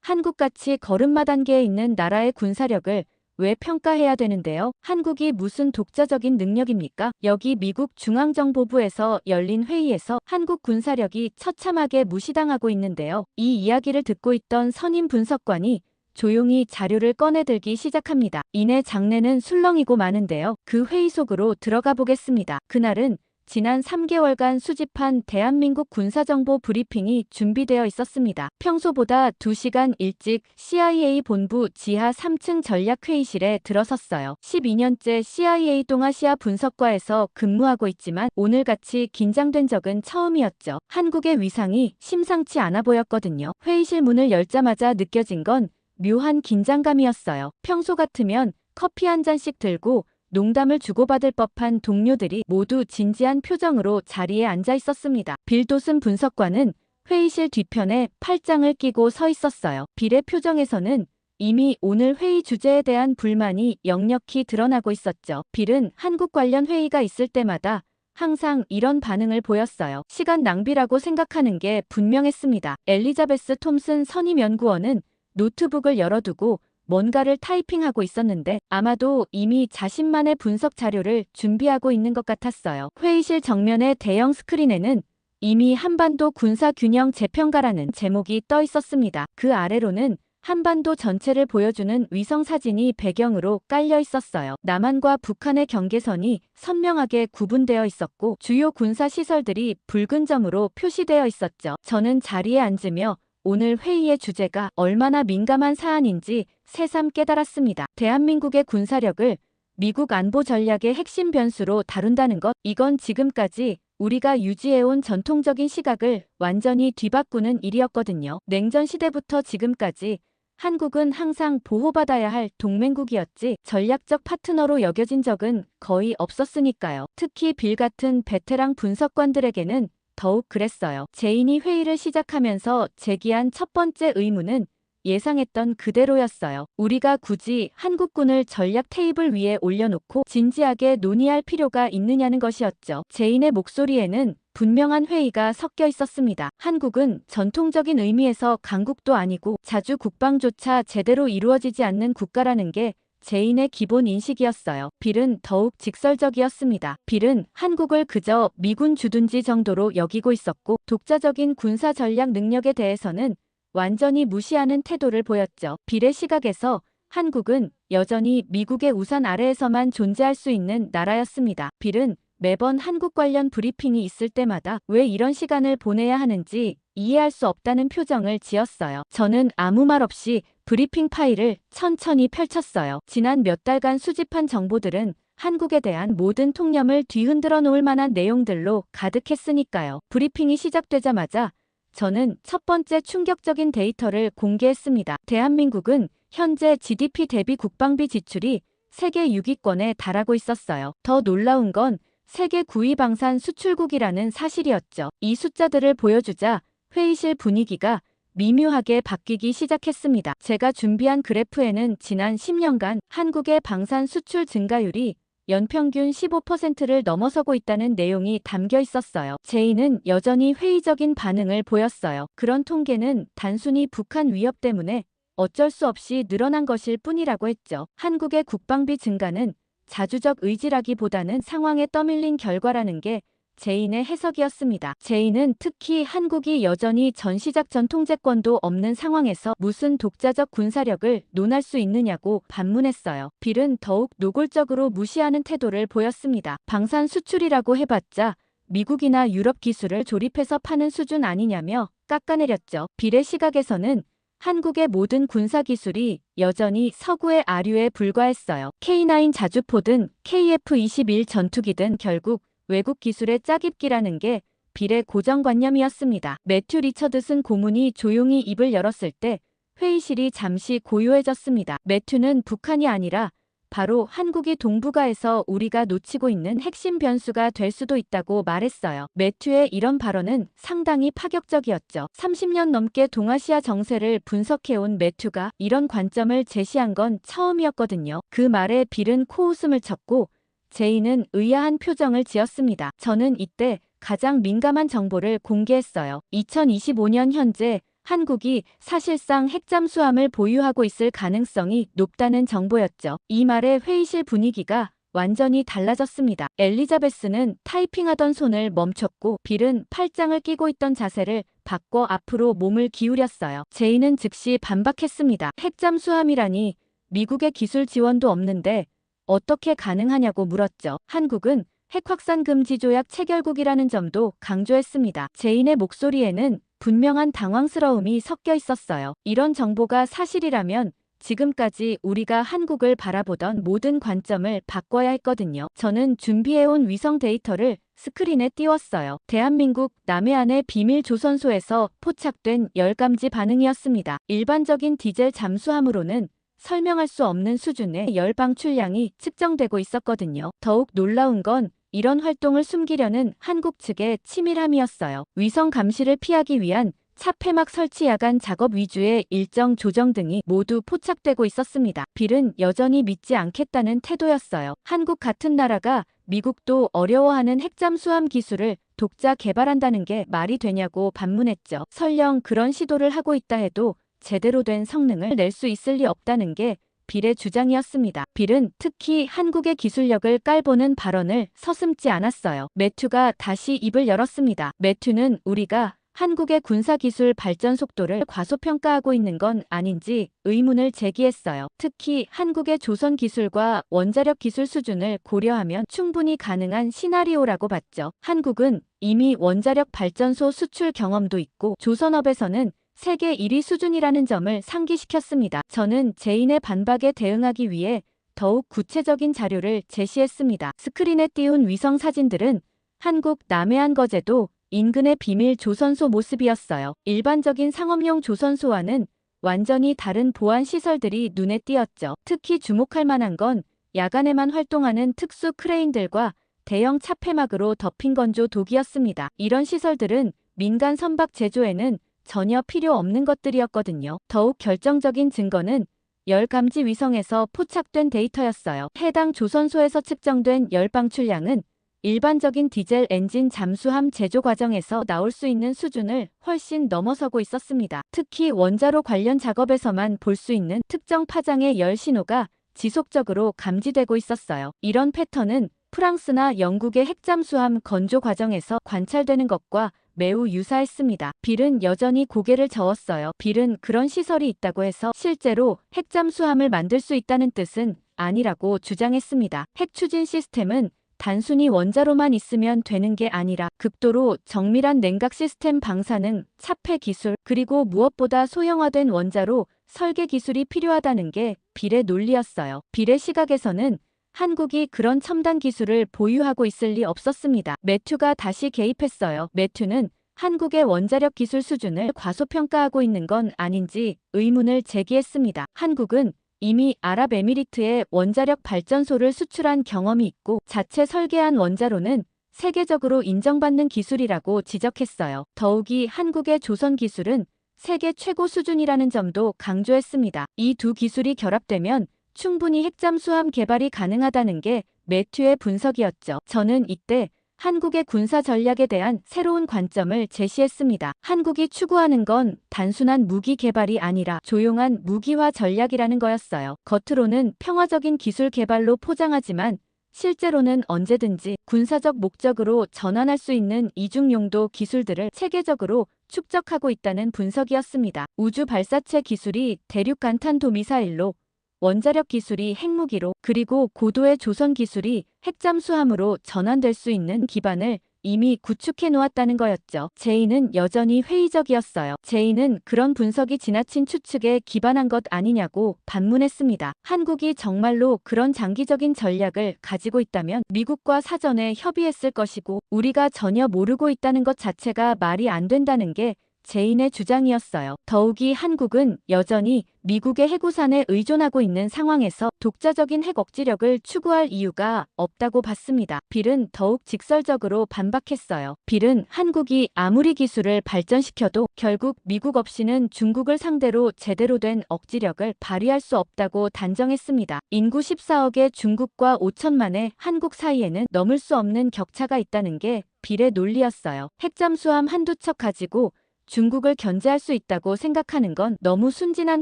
한국같이 걸음마 단계에 있는 나라의 군사력을 왜 평가해야 되는데요? 한국이 무슨 독자적인 능력입니까? 여기 미국 중앙정보부에서 열린 회의에서 한국 군사력이 처참하게 무시당하고 있는데요. 이 이야기를 듣고 있던 선임 분석관이 조용히 자료를 꺼내들기 시작합니다. 이내 장내는 술렁이고 마는데요. 그 회의 속으로 들어가 보겠습니다. 그날은 지난 3개월간 수집한 대한민국 군사정보 브리핑이 준비되어 있었습니다. 평소보다 2시간 일찍 CIA 본부 지하 3층 전략회의실에 들어섰어요. 12년째 CIA 동아시아 분석과에서 근무하고 있지만 오늘같이 긴장된 적은 처음이었죠. 한국의 위상이 심상치 않아 보였거든요. 회의실 문을 열자마자 느껴진 건 묘한 긴장감이었어요. 평소 같으면 커피 한 잔씩 들고 농담을 주고받을 법한 동료들이 모두 진지한 표정으로 자리에 앉아 있었습니다. 빌 도슨 분석관은 회의실 뒤편에 팔짱을 끼고 서 있었어요. 빌의 표정에서는 이미 오늘 회의 주제에 대한 불만이 역력히 드러나고 있었죠. 빌은 한국 관련 회의가 있을 때마다 항상 이런 반응을 보였어요. 시간 낭비라고 생각하는 게 분명했습니다. 엘리자베스 톰슨 선임 연구원은 노트북을 열어두고 뭔가를 타이핑하고 있었는데 아마도 이미 자신만의 분석 자료를 준비하고 있는 것 같았어요. 회의실 정면의 대형 스크린에는 이미 한반도 군사균형 재평가라는 제목이 떠 있었습니다. 그 아래로는 한반도 전체를 보여주는 위성사진이 배경으로 깔려 있었어요. 남한과 북한의 경계선이 선명하게 구분되어 있었고 주요 군사시설들이 붉은 점으로 표시되어 있었죠. 저는 자리에 앉으며 오늘 회의의 주제가 얼마나 민감한 사안인지 새삼 깨달았습니다. 대한민국의 군사력을 미국 안보 전략의 핵심 변수로 다룬다는 것, 이건 지금까지 우리가 유지해온 전통적인 시각을 완전히 뒤바꾸는 일이었거든요. 냉전 시대부터 지금까지 한국은 항상 보호받아야 할 동맹국이었지 전략적 파트너로 여겨진 적은 거의 없었으니까요. 특히 빌 같은 베테랑 분석관들에게는 더욱 그랬어요. 제인이 회의를 시작하면서 제기한 첫 번째 의문은 예상했던 그대로였어요. 우리가 굳이 한국군을 전략 테이블 위에 올려놓고 진지하게 논의할 필요가 있느냐는 것이었죠. 제인의 목소리에는 분명한 회의가 섞여 있었습니다. 한국은 전통적인 의미에서 강국도 아니고 자주 국방조차 제대로 이루어지지 않는 국가라는 게 제인의 기본 인식이었어요. 빌은 더욱 직설적이었습니다. 빌은 한국을 그저 미군 주둔지 정도로 여기고 있었고 독자적인 군사 전략 능력에 대해서는 완전히 무시하는 태도를 보였죠. 빌의 시각에서 한국은 여전히 미국의 우산 아래에서만 존재할 수 있는 나라였습니다. 빌은 매번 한국 관련 브리핑이 있을 때마다 왜 이런 시간을 보내야 하는지 이해할 수 없다는 표정을 지었어요. 저는 아무 말 없이 브리핑 파일을 천천히 펼쳤어요. 지난 몇 달간 수집한 정보들은 한국에 대한 모든 통념을 뒤흔들어 놓을 만한 내용들로 가득했으니까요. 브리핑이 시작되자마자 저는 첫 번째 충격적인 데이터를 공개했습니다. 대한민국은 현재 GDP 대비 국방비 지출이 세계 6위권에 달하고 있었어요. 더 놀라운 건 세계 9위 방산 수출국이라는 사실이었죠. 이 숫자들을 보여주자 회의실 분위기가 미묘하게 바뀌기 시작했습니다. 제가 준비한 그래프에는 지난 10년간 한국의 방산 수출 증가율이 연평균 15%를 넘어서고 있다는 내용이 담겨 있었어요. 제인은 여전히 회의적인 반응을 보였어요. 그런 통계는 단순히 북한 위협 때문에 어쩔 수 없이 늘어난 것일 뿐이라고 했죠. 한국의 국방비 증가는 자주적 의지라기보다는 상황에 떠밀린 결과라는 게 제인의 해석이었습니다. 제인은 특히 한국이 여전히 전시작전 통제권도 없는 상황에서 무슨 독자적 군사력을 논할 수 있느냐고 반문했어요. 빌은 더욱 노골적으로 무시하는 태도를 보였습니다. 방산 수출이라고 해봤자 미국이나 유럽 기술을 조립해서 파는 수준 아니냐며 깎아내렸죠. 빌의 시각에서는 한국의 모든 군사기술이 여전히 서구의 아류에 불과했어요. K9 자주포든 KF-21 전투기든 결국 외국 기술의 짜깁기라는 게 빌의 고정관념이었습니다. 매튜 리처드슨 고문이 조용히 입을 열었을 때 회의실이 잠시 고요해졌습니다. 매튜는 북한이 아니라 바로 한국이 동북아에서 우리가 놓치고 있는 핵심 변수가 될 수도 있다고 말했어요. 매튜의 이런 발언은 상당히 파격적이었죠. 30년 넘게 동아시아 정세를 분석해온 매튜가 이런 관점을 제시한 건 처음이었거든요. 그 말에 빌은 코웃음을 쳤고 제인은 의아한 표정을 지었습니다. 저는 이때 가장 민감한 정보를 공개했어요. 2025년 현재 한국이 사실상 핵잠수함을 보유하고 있을 가능성이 높다는 정보였죠. 이 말에 회의실 분위기가 완전히 달라졌습니다. 엘리자베스는 타이핑하던 손을 멈췄고 빌은 팔짱을 끼고 있던 자세를 바꿔 앞으로 몸을 기울였어요. 제인은 즉시 반박했습니다. 핵잠수함이라니 미국의 기술 지원도 없는데 어떻게 가능하냐고 물었죠. 한국은 핵확산 금지 조약 체결국이라는 점도 강조했습니다. 제인의 목소리에는 분명한 당황스러움이 섞여 있었어요. 이런 정보가 사실이라면 지금까지 우리가 한국을 바라보던 모든 관점을 바꿔야 했거든요. 저는 준비해온 위성 데이터를 스크린에 띄웠어요. 대한민국 남해안의 비밀 조선소에서 포착된 열감지 반응이었습니다. 일반적인 디젤 잠수함으로는 설명할 수 없는 수준의 열 방출량이 측정되고 있었거든요. 더욱 놀라운 건 이런 활동을 숨기려는 한국 측의 치밀함이었어요. 위성 감시를 피하기 위한 차폐막 설치 야간 작업 위주의 일정 조정 등이 모두 포착되고 있었습니다. 빌은 여전히 믿지 않겠다는 태도였어요. 한국 같은 나라가 미국도 어려워하는 핵잠수함 기술을 독자 개발한다는 게 말이 되냐고 반문했죠. 설령 그런 시도를 하고 있다 해도 제대로 된 성능을 낼 수 있을 리 없다는 게 빌의 주장이었습니다. 빌은 특히 한국의 기술력을 깔보는 발언을 서슴지 않았어요. 매튜가 다시 입을 열었습니다. 매튜는 우리가 한국의 군사기술 발전 속도를 과소평가하고 있는 건 아닌지 의문을 제기했어요. 특히 한국의 조선 기술과 원자력 기술 수준을 고려하면 충분히 가능한 시나리오라고 봤죠. 한국은 이미 원자력 발전소 수출 경험도 있고 조선업에서는 세계 1위 수준이라는 점을 상기시켰습니다. 저는 제인의 반박에 대응하기 위해 더욱 구체적인 자료를 제시했습니다. 스크린에 띄운 위성 사진들은 한국 남해안 거제도 인근의 비밀 조선소 모습이었어요. 일반적인 상업용 조선소와는 완전히 다른 보안 시설들이 눈에 띄었죠. 특히 주목할 만한 건 야간에만 활동하는 특수 크레인들과 대형 차폐막으로 덮인 건조 독이었습니다. 이런 시설들은 민간 선박 제조에는 전혀 필요 없는 것들이었거든요. 더욱 결정적인 증거는 열 감지 위성에서 포착된 데이터였어요. 해당 조선소에서 측정된 열 방출량은 일반적인 디젤 엔진 잠수함 제조 과정에서 나올 수 있는 수준을 훨씬 넘어서고 있었습니다. 특히 원자로 관련 작업에서만 볼 수 있는 특정 파장의 열 신호가 지속적으로 감지되고 있었어요. 이런 패턴은 프랑스나 영국의 핵잠수함 건조 과정에서 관찰되는 것과 매우 유사했습니다. 빌은 여전히 고개를 저었어요. 빌은 그런 시설이 있다고 해서 실제로 핵잠수함을 만들 수 있다는 뜻은 아니라고 주장했습니다. 핵 추진 시스템은 단순히 원자로만 있으면 되는 게 아니라 극도로 정밀한 냉각 시스템 방사능, 차폐 기술, 그리고 무엇보다 소형화된 원자로 설계 기술이 필요하다는 게 빌의 논리였어요. 빌의 시각에서는 한국이 그런 첨단 기술을 보유하고 있을 리 없었습니다. 매튜가 다시 개입했어요. 매튜는 한국의 원자력 기술 수준을 과소평가하고 있는 건 아닌지 의문을 제기했습니다. 한국은 이미 아랍에미리트에 원자력 발전소를 수출한 경험이 있고 자체 설계한 원자로는 세계적으로 인정받는 기술이라고 지적했어요. 더욱이 한국의 조선 기술은 세계 최고 수준이라는 점도 강조했습니다. 이 두 기술이 결합되면 충분히 핵잠수함 개발이 가능하다는 게 매튜의 분석이었죠. 저는 이때 한국의 군사 전략에 대한 새로운 관점을 제시했습니다. 한국이 추구하는 건 단순한 무기 개발이 아니라 조용한 무기화 전략이라는 거였어요. 겉으로는 평화적인 기술 개발로 포장하지만 실제로는 언제든지 군사적 목적으로 전환할 수 있는 이중용도 기술들을 체계적으로 축적하고 있다는 분석이었습니다. 우주 발사체 기술이 대륙 간탄도 미사일로, 원자력 기술이 핵무기로, 그리고 고도의 조선 기술이 핵잠수함으로 전환될 수 있는 기반을 이미 구축해 놓았다는 거였죠. 제인은 여전히 회의적이었어요. 제인은 그런 분석이 지나친 추측에 기반한 것 아니냐고 반문했습니다. 한국이 정말로 그런 장기적인 전략을 가지고 있다면 미국과 사전에 협의했을 것이고 우리가 전혀 모르고 있다는 것 자체가 말이 안 된다는 게 제인의 주장이었어요. 더욱이 한국은 여전히 미국의 해구산에 의존하고 있는 상황에서 독자적인 핵 억지력을 추구할 이유가 없다고 봤습니다. 빌은 더욱 직설적으로 반박했어요. 빌은 한국이 아무리 기술을 발전시켜도 결국 미국 없이는 중국을 상대로 제대로 된 억지력을 발휘할 수 없다고 단정했습니다. 인구 14억의 중국과 5천만의 한국 사이에는 넘을 수 없는 격차가 있다는 게 빌의 논리였어요. 핵잠수함 한두 척 가지고 중국을 견제할 수 있다고 생각하는 건 너무 순진한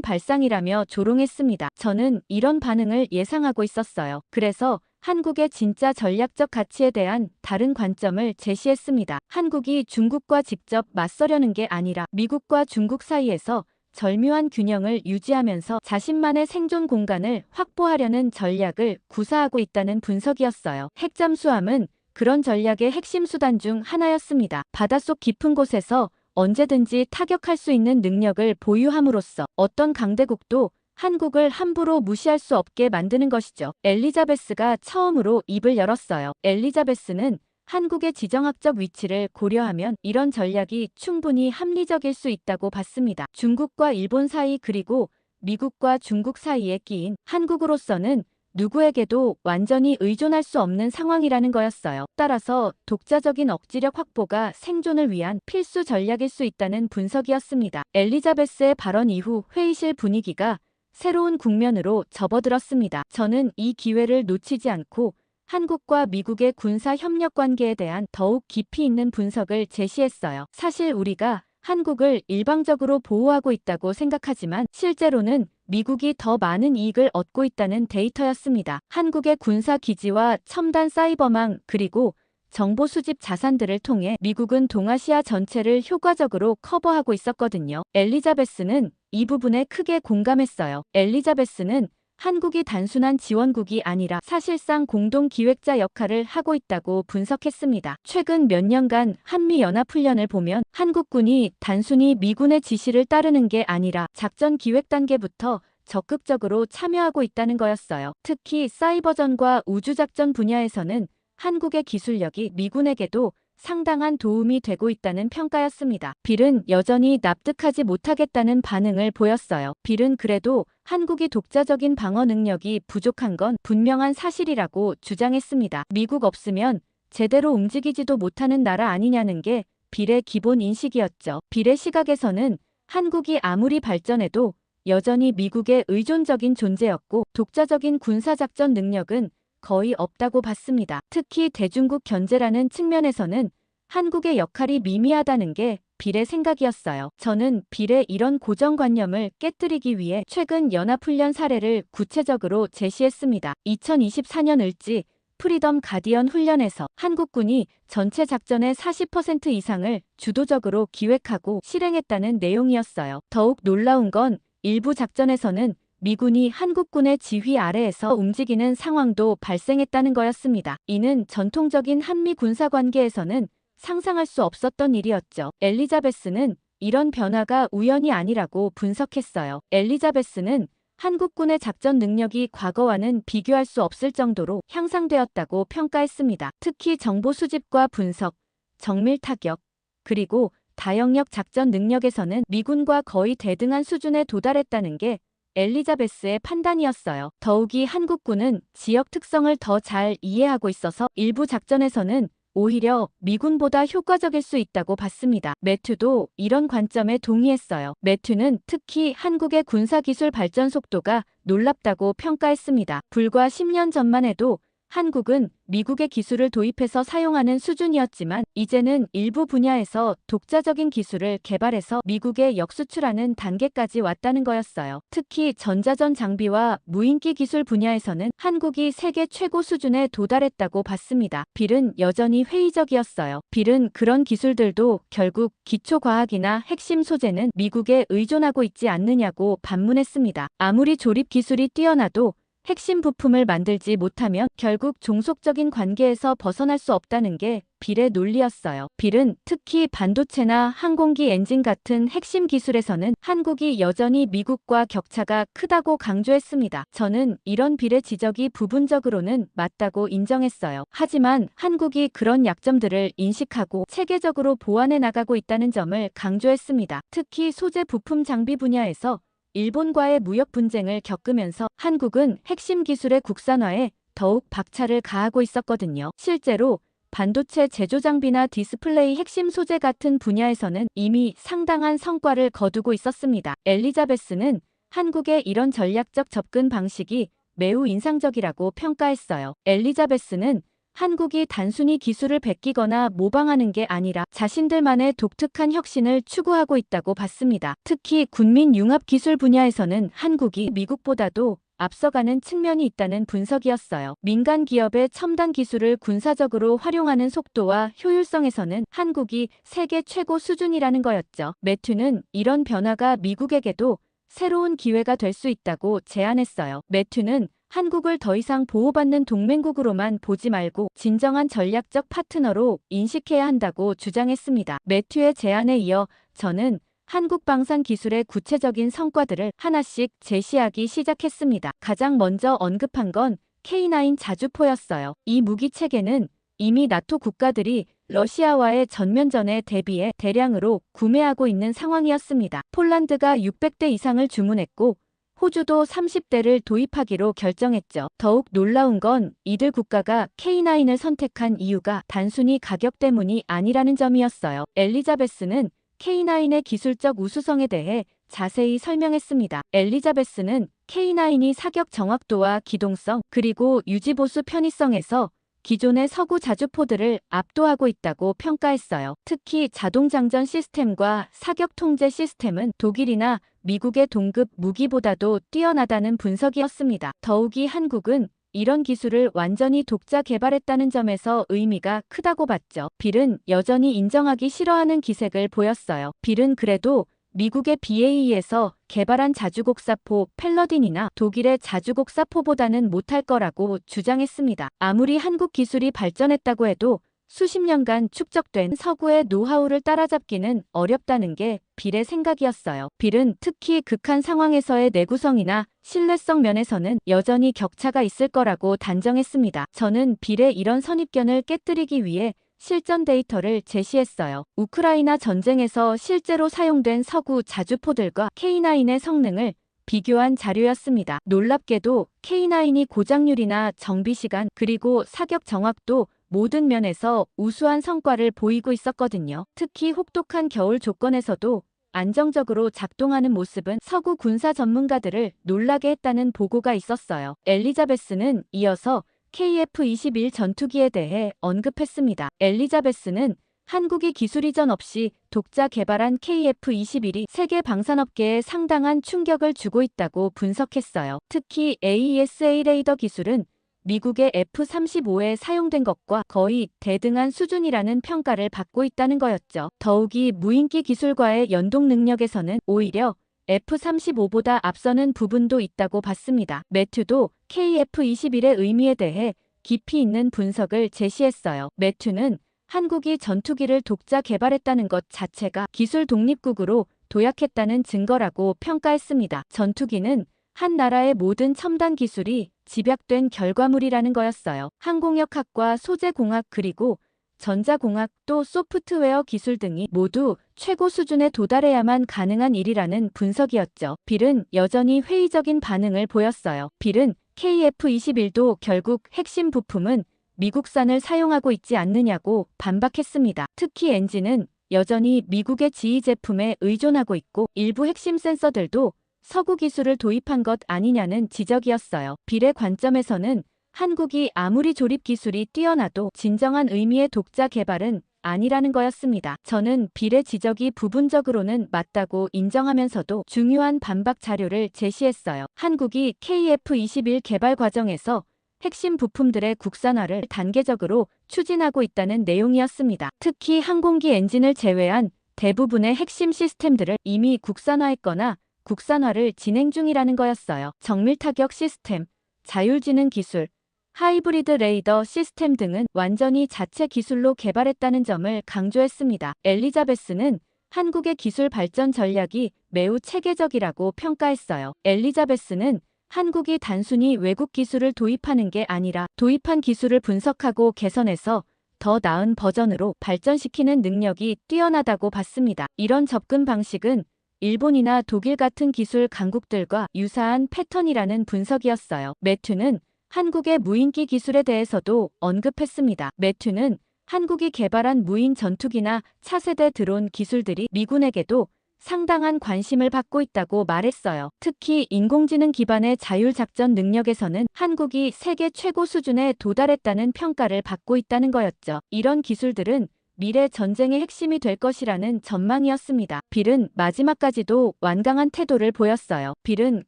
발상이라며 조롱했습니다. 저는 이런 반응을 예상하고 있었어요. 그래서 한국의 진짜 전략적 가치에 대한 다른 관점을 제시했습니다. 한국이 중국과 직접 맞서려는 게 아니라 미국과 중국 사이에서 절묘한 균형을 유지하면서 자신만의 생존 공간을 확보하려는 전략을 구사하고 있다는 분석이었어요. 핵잠수함은 그런 전략의 핵심 수단 중 하나였습니다. 바닷속 깊은 곳에서 언제든지 타격할 수 있는 능력을 보유함으로써 어떤 강대국도 한국을 함부로 무시할 수 없게 만드는 것이죠. 엘리자베스가 처음으로 입을 열었어요. 엘리자베스는 한국의 지정학적 위치를 고려하면 이런 전략이 충분히 합리적일 수 있다고 봤습니다. 중국과 일본 사이 그리고 미국과 중국 사이에 끼인 한국으로서는 누구에게도 완전히 의존할 수 없는 상황이라는 거였어요. 따라서 독자적인 억지력 확보가 생존을 위한 필수 전략일 수 있다는 분석이었습니다. 엘리자베스의 발언 이후 회의실 분위기가 새로운 국면으로 접어들었습니다. 저는 이 기회를 놓치지 않고 한국과 미국의 군사 협력 관계에 대한 더욱 깊이 있는 분석을 제시했어요. 사실 우리가 한국을 일방적으로 보호하고 있다고 생각하지만 실제로는 미국이 더 많은 이익을 얻고 있다는 데이터였습니다. 한국의 군사 기지와 첨단 사이버망 그리고 정보 수집 자산들을 통해 미국은 동아시아 전체를 효과적으로 커버하고 있었거든요. 엘리자베스는 이 부분에 크게 공감했어요. 엘리자베스는 한국이 단순한 지원국이 아니라 사실상 공동기획자 역할을 하고 있다고 분석했습니다. 최근 몇 년간 한미연합훈련을 보면 한국군이 단순히 미군의 지시를 따르는 게 아니라 작전 기획 단계부터 적극적으로 참여하고 있다는 거였어요. 특히 사이버전과 우주작전 분야에서는 한국의 기술력이 미군에게도 상당한 도움이 되고 있다는 평가였습니다. 빌은 여전히 납득하지 못하겠다는 반응을 보였어요. 빌은 그래도 한국이 독자적인 방어 능력이 부족한 건 분명한 사실이라고 주장했습니다. 미국 없으면 제대로 움직이지도 못하는 나라 아니냐는 게 빌의 기본 인식이었죠. 빌의 시각에서는 한국이 아무리 발전해도 여전히 미국의 의존적인 존재였고 독자적인 군사작전 능력은 거의 없다고 봤습니다. 특히 대중국 견제라는 측면에서는 한국의 역할이 미미하다는 게 빌의 생각이었어요. 저는 빌의 이런 고정관념을 깨뜨리기 위해 최근 연합훈련 사례를 구체적으로 제시했습니다. 2024년 을지 프리덤 가디언 훈련에서 한국군이 전체 작전의 40% 이상을 주도적으로 기획하고 실행했다는 내용이었어요. 더욱 놀라운 건 일부 작전에서는 미군이 한국군의 지휘 아래에서 움직이는 상황도 발생했다는 거였습니다. 이는 전통적인 한미 군사 관계에서는 상상할 수 없었던 일이었죠. 엘리자베스는 이런 변화가 우연이 아니라고 분석했어요. 엘리자베스는 한국군의 작전 능력이 과거와는 비교할 수 없을 정도로 향상되었다고 평가했습니다. 특히 정보 수집과 분석, 정밀 타격, 그리고 다영역 작전 능력에서는 미군과 거의 대등한 수준에 도달했다는 게 엘리자베스의 판단이었어요. 더욱이 한국군은 지역 특성을 더 잘 이해하고 있어서 일부 작전에서는 오히려 미군보다 효과적일 수 있다고 봤습니다. 매튜도 이런 관점에 동의했어요. 매튜는 특히 한국의 군사기술 발전 속도가 놀랍다고 평가했습니다. 불과 10년 전만 해도 한국은 미국의 기술을 도입해서 사용하는 수준이었지만 이제는 일부 분야에서 독자적인 기술을 개발해서 미국에 역수출하는 단계까지 왔다는 거였어요. 특히 전자전 장비와 무인기 기술 분야에서는 한국이 세계 최고 수준에 도달했다고 봤습니다. 빌은 여전히 회의적이었어요. 빌은 그런 기술들도 결국 기초과학이나 핵심 소재는 미국에 의존하고 있지 않느냐고 반문했습니다. 아무리 조립 기술이 뛰어나도 핵심 부품을 만들지 못하면 결국 종속적인 관계에서 벗어날 수 없다는 게 빌의 논리였어요. 빌은 특히 반도체나 항공기 엔진 같은 핵심 기술에서는 한국이 여전히 미국과 격차가 크다고 강조했습니다. 저는 이런 빌의 지적이 부분적으로는 맞다고 인정했어요. 하지만 한국이 그런 약점들을 인식하고 체계적으로 보완해 나가고 있다는 점을 강조했습니다. 특히 소재 부품 장비 분야에서 일본과의 무역 분쟁을 겪으면서 한국은 핵심 기술의 국산화에 더욱 박차를 가하고 있었거든요. 실제로 반도체 제조 장비나 디스플레이 핵심 소재 같은 분야에서는 이미 상당한 성과를 거두고 있었습니다. 엘리자베스는 한국의 이런 전략적 접근 방식이 매우 인상적이라고 평가했어요. 엘리자베스는 한국이 단순히 기술을 베끼거나 모방하는 게 아니라 자신들만의 독특한 혁신을 추구하고 있다고 봤습니다. 특히 군민 융합 기술 분야에서는 한국이 미국보다도 앞서가는 측면이 있다는 분석이었어요. 민간 기업의 첨단 기술을 군사적으로 활용하는 속도와 효율성에서는 한국이 세계 최고 수준이라는 거였죠. 매튜는 이런 변화가 미국에게도 새로운 기회가 될 수 있다고 제안했어요. 매튜는 한국을 더 이상 보호받는 동맹국으로만 보지 말고 진정한 전략적 파트너로 인식해야 한다고 주장했습니다. 매튜의 제안에 이어 저는 한국 방산 기술의 구체적인 성과들을 하나씩 제시하기 시작했습니다. 가장 먼저 언급한 건 K9 자주포였어요. 이 무기 체계는 이미 나토 국가들이 러시아와의 전면전에 대비해 대량으로 구매하고 있는 상황이었습니다. 폴란드가 600대 이상을 주문했고 호주도 30대를 도입하기로 결정했죠. 더욱 놀라운 건 이들 국가가 K9을 선택한 이유가 단순히 가격 때문이 아니라는 점이었어요. 엘리자베스는 K9의 기술적 우수성에 대해 자세히 설명했습니다. 엘리자베스는 K9이 사격 정확도와 기동성 그리고 유지보수 편의성에서 기존의 서구 자주포들을 압도하고 있다고 평가했어요. 특히 자동장전 시스템과 사격 통제 시스템은 독일이나 미국의 동급 무기보다도 뛰어나다는 분석이었습니다. 더욱이 한국은 이런 기술을 완전히 독자 개발했다는 점에서 의미가 크다고 봤죠. 빌은 여전히 인정하기 싫어하는 기색을 보였어요. 빌은 그래도 미국의 BAE에서 개발한 자주곡사포 팰러딘이나 독일의 자주곡사포보다는 못할 거라고 주장했습니다. 아무리 한국 기술이 발전했다고 해도 수십 년간 축적된 서구의 노하우를 따라잡기는 어렵다는 게 빌의 생각이었어요. 빌은 특히 극한 상황에서의 내구성이나 신뢰성 면에서는 여전히 격차가 있을 거라고 단정했습니다. 저는 빌의 이런 선입견을 깨뜨리기 위해 실전 데이터를 제시했어요. 우크라이나 전쟁에서 실제로 사용된 서구 자주포들과 K9의 성능을 비교한 자료였습니다. 놀랍게도 K9이 고장률이나 정비시간 그리고 사격 정확도 모든 면에서 우수한 성과를 보이고 있었거든요. 특히 혹독한 겨울 조건에서도 안정적으로 작동하는 모습은 서구 군사 전문가들을 놀라게 했다는 보고가 있었어요. 엘리자베스는 이어서 KF-21 전투기에 대해 언급했습니다. 엘리자베스는 한국이 기술 이전 없이 독자 개발한 KF-21이 세계 방산업계에 상당한 충격을 주고 있다고 분석했어요. 특히 AESA 레이더 기술은 미국의 F-35에 사용된 것과 거의 대등한 수준이라는 평가를 받고 있다는 거였죠. 더욱이 무인기 기술과의 연동 능력에서는 오히려 F-35보다 앞서는 부분도 있다고 봤습니다. 매튜도 KF-21의 의미에 대해 깊이 있는 분석을 제시했어요. 매튜는 한국이 전투기를 독자 개발했다는 것 자체가 기술 독립국으로 도약했다는 증거라고 평가했습니다. 전투기는 한 나라의 모든 첨단 기술이 집약된 결과물이라는 거였어요. 항공역학과 소재공학 그리고 전자공학 또 소프트웨어 기술 등이 모두 최고 수준에 도달해야만 가능한 일이라는 분석이었죠. 빌은 여전히 회의적인 반응을 보였어요. 빌은 KF-21도 결국 핵심 부품은 미국산을 사용하고 있지 않느냐고 반박했습니다. 특히 엔진은 여전히 미국의 지휘 제품에 의존하고 있고 일부 핵심 센서들도 서구 기술을 도입한 것 아니냐는 지적이었어요. 빌의 관점에서는 한국이 아무리 조립 기술이 뛰어나도 진정한 의미의 독자 개발은 아니라는 거였습니다. 저는 빌의 지적이 부분적으로는 맞다고 인정하면서도 중요한 반박 자료를 제시했어요. 한국이 KF-21 개발 과정에서 핵심 부품들의 국산화를 단계적으로 추진하고 있다는 내용이었습니다. 특히 항공기 엔진을 제외한 대부분의 핵심 시스템들을 이미 국산화했거나 국산화를 진행 중이라는 거였어요. 정밀 타격 시스템, 자율지능 기술, 하이브리드 레이더 시스템 등은 완전히 자체 기술로 개발했다는 점을 강조했습니다. 엘리자베스는 한국의 기술 발전 전략이 매우 체계적이라고 평가했어요. 엘리자베스는 한국이 단순히 외국 기술을 도입하는 게 아니라 도입한 기술을 분석하고 개선해서 더 나은 버전으로 발전시키는 능력이 뛰어나다고 봤습니다. 이런 접근 방식은 일본이나 독일 같은 기술 강국들과 유사한 패턴이라는 분석이었어요. 매튜는 한국의 무인기 기술에 대해서도 언급했습니다. 매튜는 한국이 개발한 무인 전투기나 차세대 드론 기술들이 미군에게도 상당한 관심을 받고 있다고 말했어요. 특히 인공지능 기반의 자율작전 능력에서는 한국이 세계 최고 수준에 도달했다는 평가를 받고 있다는 거였죠. 이런 기술들은 미래 전쟁의 핵심이 될 것이라는 전망이었습니다. 빌은 마지막까지도 완강한 태도를 보였어요. 빌은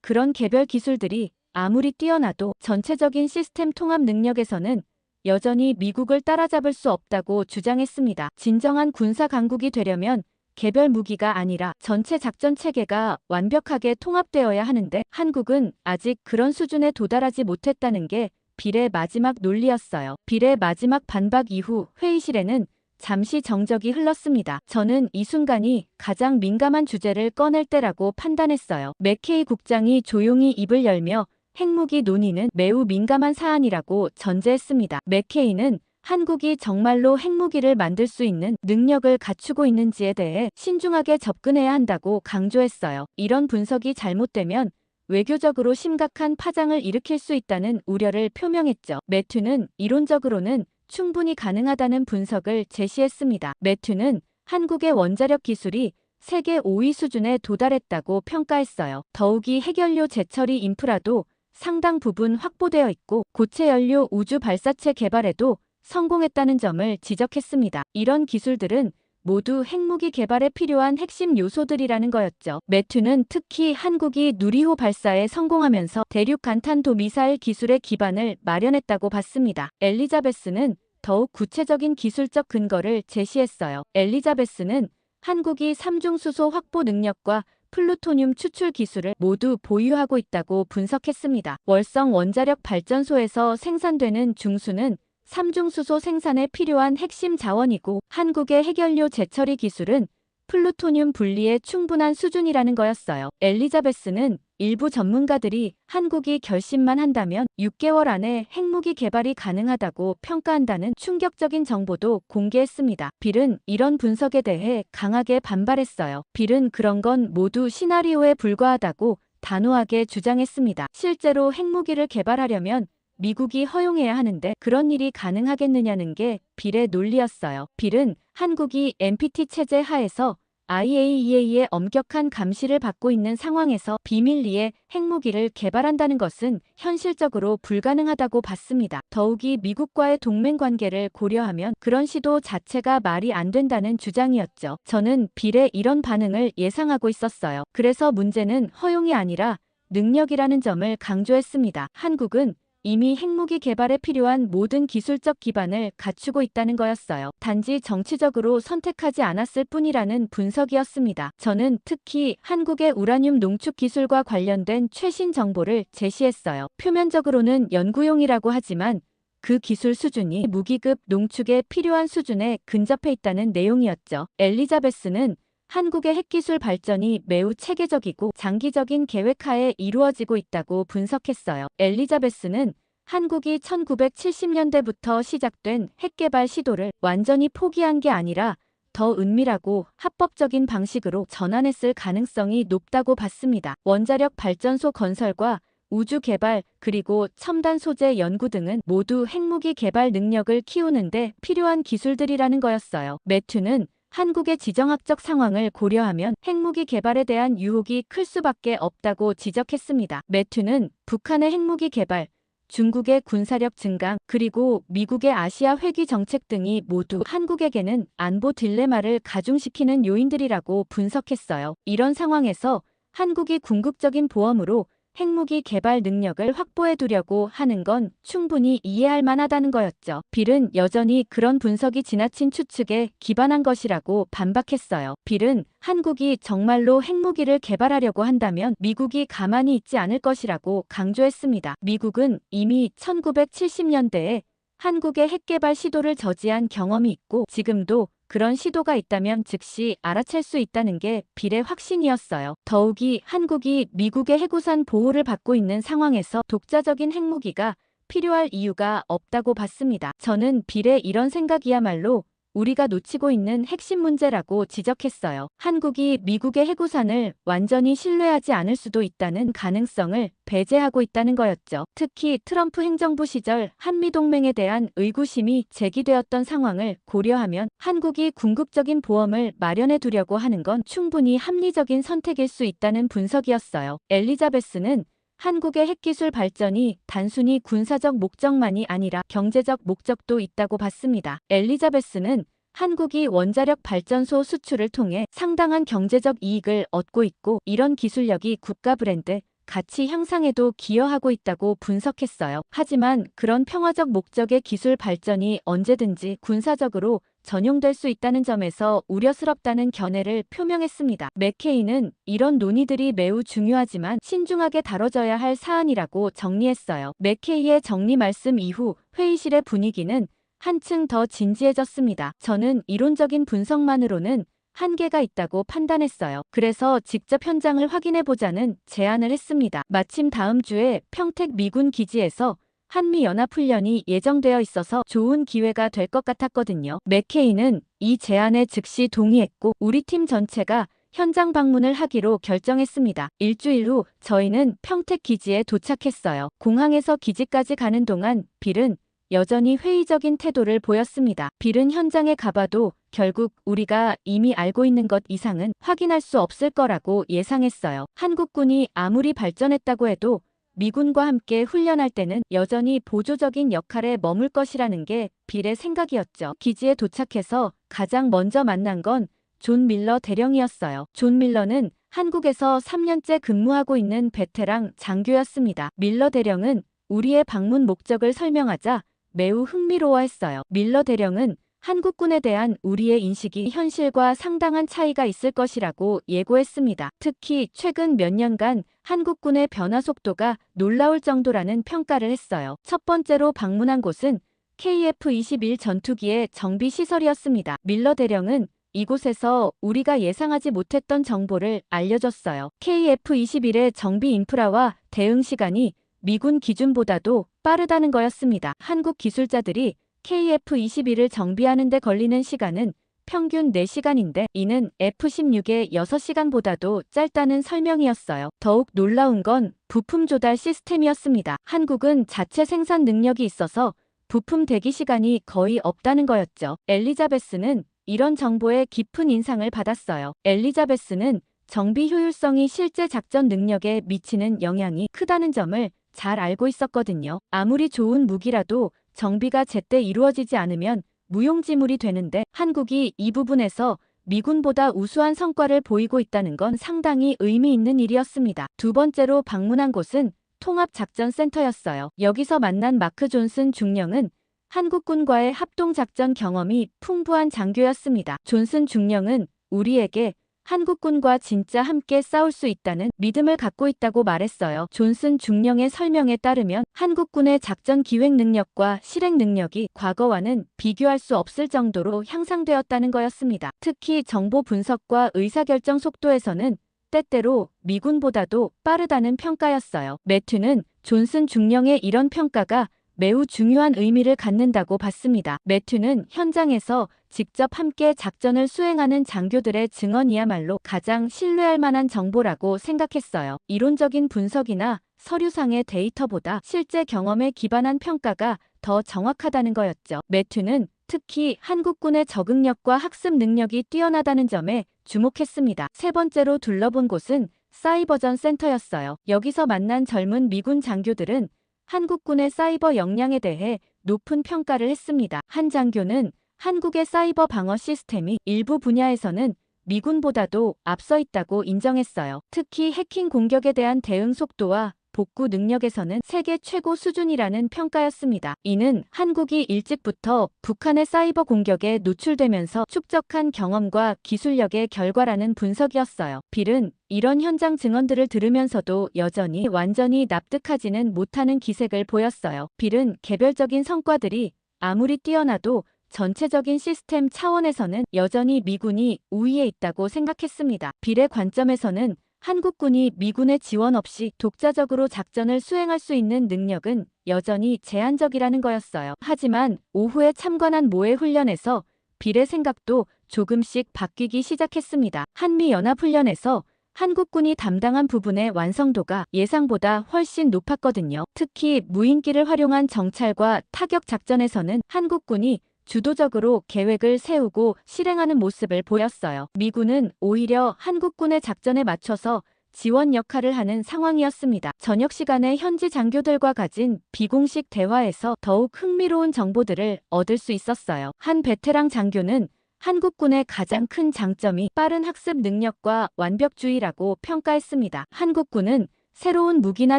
그런 개별 기술들이 아무리 뛰어나도 전체적인 시스템 통합 능력에서는 여전히 미국을 따라잡을 수 없다고 주장했습니다. 진정한 군사 강국이 되려면 개별 무기가 아니라 전체 작전 체계가 완벽하게 통합되어야 하는데 한국은 아직 그런 수준에 도달하지 못했다는 게 빌의 마지막 논리였어요. 빌의 마지막 반박 이후 회의실에는 잠시 정적이 흘렀습니다. 저는 이 순간이 가장 민감한 주제를 꺼낼 때라고 판단했어요. 맥케이 국장이 조용히 입을 열며 핵무기 논의는 매우 민감한 사안이라고 전제했습니다. 맥케이는 한국이 정말로 핵무기를 만들 수 있는 능력을 갖추고 있는지에 대해 신중하게 접근해야 한다고 강조했어요. 이런 분석이 잘못되면 외교적으로 심각한 파장을 일으킬 수 있다는 우려를 표명했죠. 매튜는 이론적으로는 충분히 가능하다는 분석을 제시했습니다. 매튜는 한국의 원자력 기술이 세계 5위 수준에 도달했다고 평가했어요. 더욱이 핵연료 재처리 인프라도 상당 부분 확보되어 있고 고체 연료 우주 발사체 개발에도 성공했다는 점을 지적했습니다. 이런 기술들은 모두 핵무기 개발에 필요한 핵심 요소들이라는 거였죠. 매튜는 특히 한국이 누리호 발사에 성공하면서 대륙 간탄도 미사일 기술의 기반을 마련했다고 봤습니다. 엘리자베스는 더욱 구체적인 기술적 근거를 제시했어요. 엘리자베스는 한국이 삼중수소 확보 능력과 플루토늄 추출 기술을 모두 보유하고 있다고 분석했습니다. 월성 원자력 발전소에서 생산되는 중수는 삼중수소 생산에 필요한 핵심 자원이고 한국의 핵연료 재처리 기술은 플루토늄 분리에 충분한 수준이라는 거였어요. 엘리자베스는 일부 전문가들이 한국이 결심만 한다면 6개월 안에 핵무기 개발이 가능하다고 평가한다는 충격적인 정보도 공개했습니다. 빌은 이런 분석에 대해 강하게 반발했어요. 빌은 그런 건 모두 시나리오에 불과하다고 단호하게 주장했습니다. 실제로 핵무기를 개발하려면 미국이 허용해야 하는데 그런 일이 가능하겠느냐는 게 빌의 논리였어요. 빌은 한국이 NPT 체제 하에서 IAEA의 엄격한 감시를 받고 있는 상황에서 비밀리에 핵무기를 개발한다는 것은 현실적으로 불가능하다고 봤습니다. 더욱이 미국과의 동맹 관계를 고려하면 그런 시도 자체가 말이 안 된다는 주장이었죠. 저는 빌의 이런 반응을 예상하고 있었어요. 그래서 문제는 허용이 아니라 능력이라는 점을 강조했습니다. 한국은 이미 핵무기 개발에 필요한 모든 기술적 기반을 갖추고 있다는 거였어요. 단지 정치적으로 선택하지 않았을 뿐이라는 분석이었습니다. 저는 특히 한국의 우라늄 농축 기술과 관련된 최신 정보를 제시했어요. 표면적으로는 연구용이라고 하지만 그 기술 수준이 무기급 농축에 필요한 수준에 근접해 있다는 내용이었죠. 엘리자베스는 한국의 핵기술 발전이 매우 체계적이고 장기적인 계획하에 이루어지고 있다고 분석했어요. 엘리자베스는 한국이 1970년대부터 시작된 핵개발 시도를 완전히 포기한 게 아니라 더 은밀하고 합법적인 방식으로 전환했을 가능성이 높다고 봤습니다. 원자력 발전소 건설과 우주 개발 그리고 첨단 소재 연구 등은 모두 핵무기 개발 능력을 키우는데 필요한 기술들이라는 거였어요. 매튜는 한국의 지정학적 상황을 고려하면 핵무기 개발에 대한 유혹이 클 수밖에 없다고 지적했습니다. 매튜는 북한의 핵무기 개발, 중국의 군사력 증강, 그리고 미국의 아시아 회귀 정책 등이 모두 한국에게는 안보 딜레마를 가중시키는 요인들이라고 분석했어요. 이런 상황에서 한국이 궁극적인 보험으로 핵무기 개발 능력을 확보해두려고 하는 건 충분히 이해할 만하다는 거였죠. 빌은 여전히 그런 분석이 지나친 추측에 기반한 것이라고 반박했어요. 빌은 한국이 정말로 핵무기를 개발하려고 한다면 미국이 가만히 있지 않을 것이라고 강조했습니다. 미국은 이미 1970년대에 한국의 핵개발 시도를 저지한 경험이 있고 지금도 그런 시도가 있다면 즉시 알아챌 수 있다는 게 빌의 확신이었어요. 더욱이 한국이 미국의 해구산 보호를 받고 있는 상황에서 독자적인 핵무기가 필요할 이유가 없다고 봤습니다. 저는 빌의 이런 생각이야말로 우리가 놓치고 있는 핵심 문제라고 지적했어요. 한국이 미국의 해구산을 완전히 신뢰하지 않을 수도 있다는 가능성을 배제하고 있다는 거였죠. 특히 트럼프 행정부 시절 한미동맹에 대한 의구심이 제기되었던 상황을 고려하면 한국이 궁극적인 보험을 마련해 두려고 하는 건 충분히 합리적인 선택일 수 있다는 분석이었어요. 엘리자베스는 한국의 핵기술 발전이 단순히 군사적 목적만이 아니라 경제적 목적도 있다고 봤습니다. 엘리자베스는 한국이 원자력 발전소 수출을 통해 상당한 경제적 이익을 얻고 있고 이런 기술력이 국가 브랜드 가치 향상에도 기여하고 있다고 분석했어요. 하지만 그런 평화적 목적의 기술 발전이 언제든지 군사적으로 전용될 수 있다는 점에서 우려스럽다는 견해를 표명했습니다. 맥케이는 이런 논의들이 매우 중요하지만 신중하게 다뤄져야 할 사안이라고 정리했어요. 맥케이의 정리 말씀 이후 회의실의 분위기는 한층 더 진지해졌습니다. 저는 이론적인 분석만으로는 한계가 있다고 판단했어요. 그래서 직접 현장을 확인해보자는 제안을 했습니다. 마침 다음 주에 평택 미군 기지에서 한미연합훈련이 예정되어 있어서 좋은 기회가 될 것 같았거든요. 맥케이는 이 제안에 즉시 동의했고 우리 팀 전체가 현장 방문을 하기로 결정했습니다. 일주일 후 저희는 평택 기지에 도착했어요. 공항에서 기지까지 가는 동안 빌은 여전히 회의적인 태도를 보였습니다. 빌은 현장에 가봐도 결국 우리가 이미 알고 있는 것 이상은 확인할 수 없을 거라고 예상했어요. 한국군이 아무리 발전했다고 해도 미군과 함께 훈련할 때는 여전히 보조적인 역할에 머물 것이라는 게 빌의 생각이었죠. 기지에 도착해서 가장 먼저 만난 건 존 밀러 대령이었어요. 존 밀러는 한국에서 3년째 근무하고 있는 베테랑 장교였습니다. 밀러 대령은 우리의 방문 목적을 설명하자 매우 흥미로워했어요. 밀러 대령은 한국군에 대한 우리의 인식이 현실과 상당한 차이가 있을 것이라고 예고했습니다. 특히 최근 몇 년간 한국군의 변화 속도가 놀라울 정도라는 평가를 했어요. 첫 번째로 방문한 곳은 KF-21 전투기의 정비 시설이었습니다. 밀러 대령은 이곳에서 우리가 예상하지 못했던 정보를 알려줬어요. KF-21의 정비 인프라와 대응 시간이 미군 기준보다도 빠르다는 거였습니다. 한국 기술자들이 KF-21을 정비하는 데 걸리는 시간은 평균 4시간인데 이는 F-16의 6시간보다도 짧다는 설명이었어요. 더욱 놀라운 건 부품 조달 시스템이었습니다. 한국은 자체 생산 능력이 있어서 부품 대기 시간이 거의 없다는 거였죠. 엘리자베스는 이런 정보에 깊은 인상을 받았어요. 엘리자베스는 정비 효율성이 실제 작전 능력에 미치는 영향이 크다는 점을 잘 알고 있었거든요. 아무리 좋은 무기라도 정비가 제때 이루어지지 않으면 무용지물이 되는데 한국이 이 부분에서 미군보다 우수한 성과를 보이고 있다는 건 상당히 의미 있는 일이었습니다. 두 번째로 방문한 곳은 통합작전센터였어요. 여기서 만난 마크 존슨 중령은 한국군과의 합동작전 경험이 풍부한 장교였습니다. 존슨 중령은 우리에게 한국군과 진짜 함께 싸울 수 있다는 믿음을 갖고 있다고 말했어요. 존슨 중령의 설명에 따르면 한국군의 작전 기획 능력과 실행 능력이 과거와는 비교할 수 없을 정도로 향상되었다는 거였습니다. 특히 정보 분석과 의사결정 속도에서는 때때로 미군보다도 빠르다는 평가였어요. 매튜는 존슨 중령의 이런 평가가 매우 중요한 의미를 갖는다고 봤습니다. 매튜는 현장에서 직접 함께 작전을 수행하는 장교들의 증언이야말로 가장 신뢰할 만한 정보라고 생각했어요. 이론적인 분석이나 서류상의 데이터보다 실제 경험에 기반한 평가가 더 정확하다는 거였죠. 매튜는 특히 한국군의 적응력과 학습 능력이 뛰어나다는 점에 주목했습니다. 세 번째로 둘러본 곳은 사이버전 센터였어요. 여기서 만난 젊은 미군 장교들은 한국군의 사이버 역량에 대해 높은 평가를 했습니다. 한 장교는 한국의 사이버 방어 시스템이 일부 분야에서는 미군보다도 앞서 있다고 인정했어요. 특히 해킹 공격에 대한 대응 속도와 복구 능력에서는 세계 최고 수준이라는 평가였습니다. 이는 한국이 일찍부터 북한의 사이버 공격에 노출되면서 축적한 경험과 기술력의 결과라는 분석이었어요. 빌은 이런 현장 증언들을 들으면서도 여전히 완전히 납득하지는 못하는 기색을 보였어요. 빌은 개별적인 성과들이 아무리 뛰어나도 전체적인 시스템 차원에서는 여전히 미군이 우위에 있다고 생각했습니다. 빌의 관점에서는 한국군이 미군의 지원 없이 독자적으로 작전을 수행할 수 있는 능력은 여전히 제한적이라는 거였어요. 하지만 오후에 참관한 모의 훈련에서 비례 생각도 조금씩 바뀌기 시작했습니다. 한미연합훈련에서 한국군이 담당한 부분의 완성도가 예상보다 훨씬 높았거든요. 특히 무인기를 활용한 정찰과 타격 작전에서는 한국군이 주도적으로 계획을 세우고 실행하는 모습을 보였어요. 미군은 오히려 한국군의 작전에 맞춰서 지원 역할을 하는 상황이었습니다. 저녁 시간에 현지 장교들과 가진 비공식 대화에서 더욱 흥미로운 정보들을 얻을 수 있었어요. 한 베테랑 장교는 한국군의 가장 큰 장점이 빠른 학습 능력과 완벽주의라고 평가했습니다. 한국군은 새로운 무기나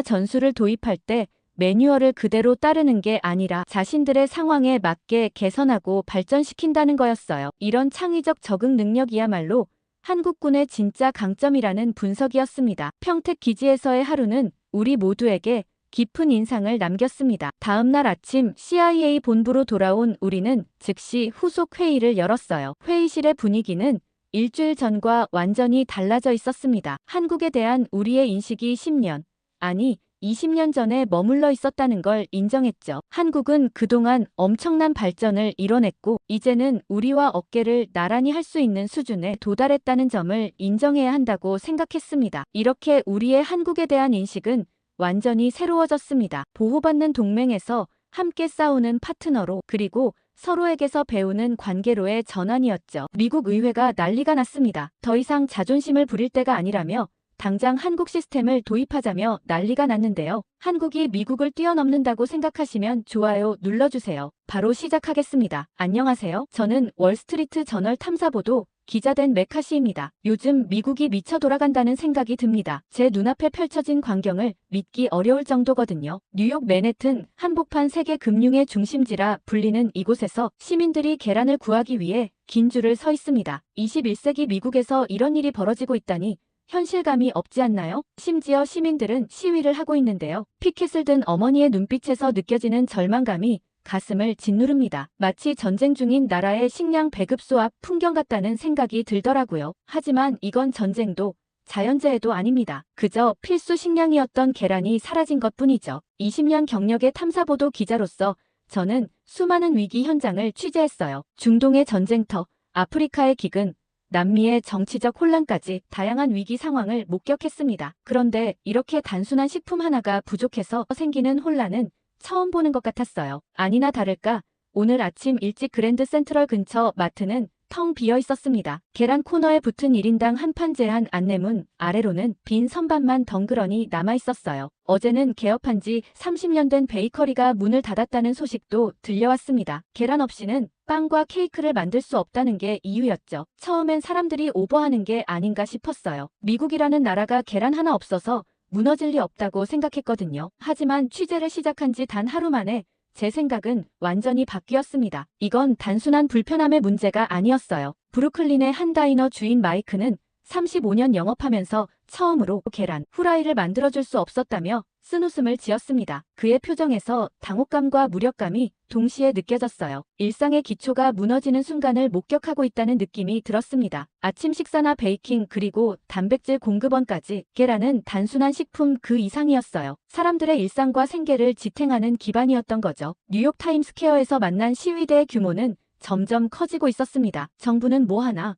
전술을 도입할 때 매뉴얼을 그대로 따르는 게 아니라 자신들의 상황에 맞게 개선하고 발전시킨다는 거였어요. 이런 창의적 적응 능력이야말로 한국군의 진짜 강점이라는 분석이었습니다. 평택 기지에서의 하루는 우리 모두에게 깊은 인상을 남겼습니다. 다음 날 아침 CIA 본부로 돌아온 우리는 즉시 후속 회의를 열었어요. 회의실의 분위기는 일주일 전과 완전히 달라져 있었습니다. 한국에 대한 우리의 인식이 10년, 아니 20년 전에 머물러 있었다는 걸 인정했죠. 한국은 그동안 엄청난 발전을 이뤄냈고 이제는 우리와 어깨를 나란히 할 수 있는 수준에 도달했다는 점을 인정해야 한다고 생각했습니다. 이렇게 우리의 한국에 대한 인식은 완전히 새로워졌습니다. 보호받는 동맹에서 함께 싸우는 파트너로 그리고 서로에게서 배우는 관계로의 전환이었죠. 미국 의회가 난리가 났습니다. 더 이상 자존심을 부릴 때가 아니라며 당장 한국 시스템을 도입하자며 난리가 났는데요. 한국이 미국을 뛰어넘는다고 생각하시면 좋아요 눌러주세요. 바로 시작하겠습니다. 안녕하세요. 저는 월스트리트 저널 탐사보도 기자된 메카시입니다. 요즘 미국이 미쳐 돌아간다는 생각이 듭니다. 제 눈앞에 펼쳐진 광경을 믿기 어려울 정도거든요. 뉴욕 맨해튼 한복판 세계 금융의 중심지라 불리는 이곳에서 시민들이 계란을 구하기 위해 긴 줄을 서 있습니다. 21세기 미국에서 이런 일이 벌어지고 있다니 현실감이 없지 않나요? 심지어 시민들은 시위를 하고 있는데요. 피켓을 든 어머니의 눈빛에서 느껴지는 절망감이 가슴을 짓누릅니다. 마치 전쟁 중인 나라의 식량 배급소 앞 풍경 같다는 생각이 들더라고요. 하지만 이건 전쟁도 자연재해도 아닙니다. 그저 필수 식량이었던 계란이 사라진 것뿐이죠. 20년 경력의 탐사보도 기자로서 저는 수많은 위기 현장을 취재했어요. 중동의 전쟁터, 아프리카의 기근, 남미의 정치적 혼란까지 다양한 위기 상황을 목격했습니다. 그런데 이렇게 단순한 식품 하나가 부족해서 생기는 혼란은 처음 보는 것 같았어요. 아니나 다를까 오늘 아침 일찍 그랜드 센트럴 근처 마트는 텅 비어 있었습니다. 계란 코너에 붙은 1인당 한 판 제한 안내문 아래로는 빈 선반만 덩그러니 남아 있었어요. 어제는 개업한 지 30년 된 베이커리가 문을 닫았다는 소식도 들려왔습니다. 계란 없이는 빵과 케이크를 만들 수 없다는 게 이유였죠. 처음엔 사람들이 오버하는 게 아닌가 싶었어요. 미국이라는 나라가 계란 하나 없어서 무너질 리 없다고 생각했거든요. 하지만 취재를 시작한 지 단 하루 만에 제 생각은 완전히 바뀌었습니다. 이건 단순한 불편함의 문제가 아니었어요. 브루클린의 한 다이너 주인 마이크는 35년 영업하면서 처음으로 계란 후라이를 만들어줄 수 없었다며 쓴웃음을 지었습니다. 그의 표정에서 당혹감과 무력감이 동시에 느껴졌어요. 일상의 기초가 무너지는 순간을 목격하고 있다는 느낌이 들었습니다. 아침 식사나 베이킹 그리고 단백질 공급원까지 계란은 단순한 식품 그 이상이었어요. 사람들의 일상과 생계를 지탱하는 기반이었던 거죠. 뉴욕 타임스퀘어에서 만난 시위대의 규모는 점점 커지고 있었습니다. 정부는 뭐 하나?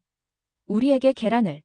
우리에게 계란을.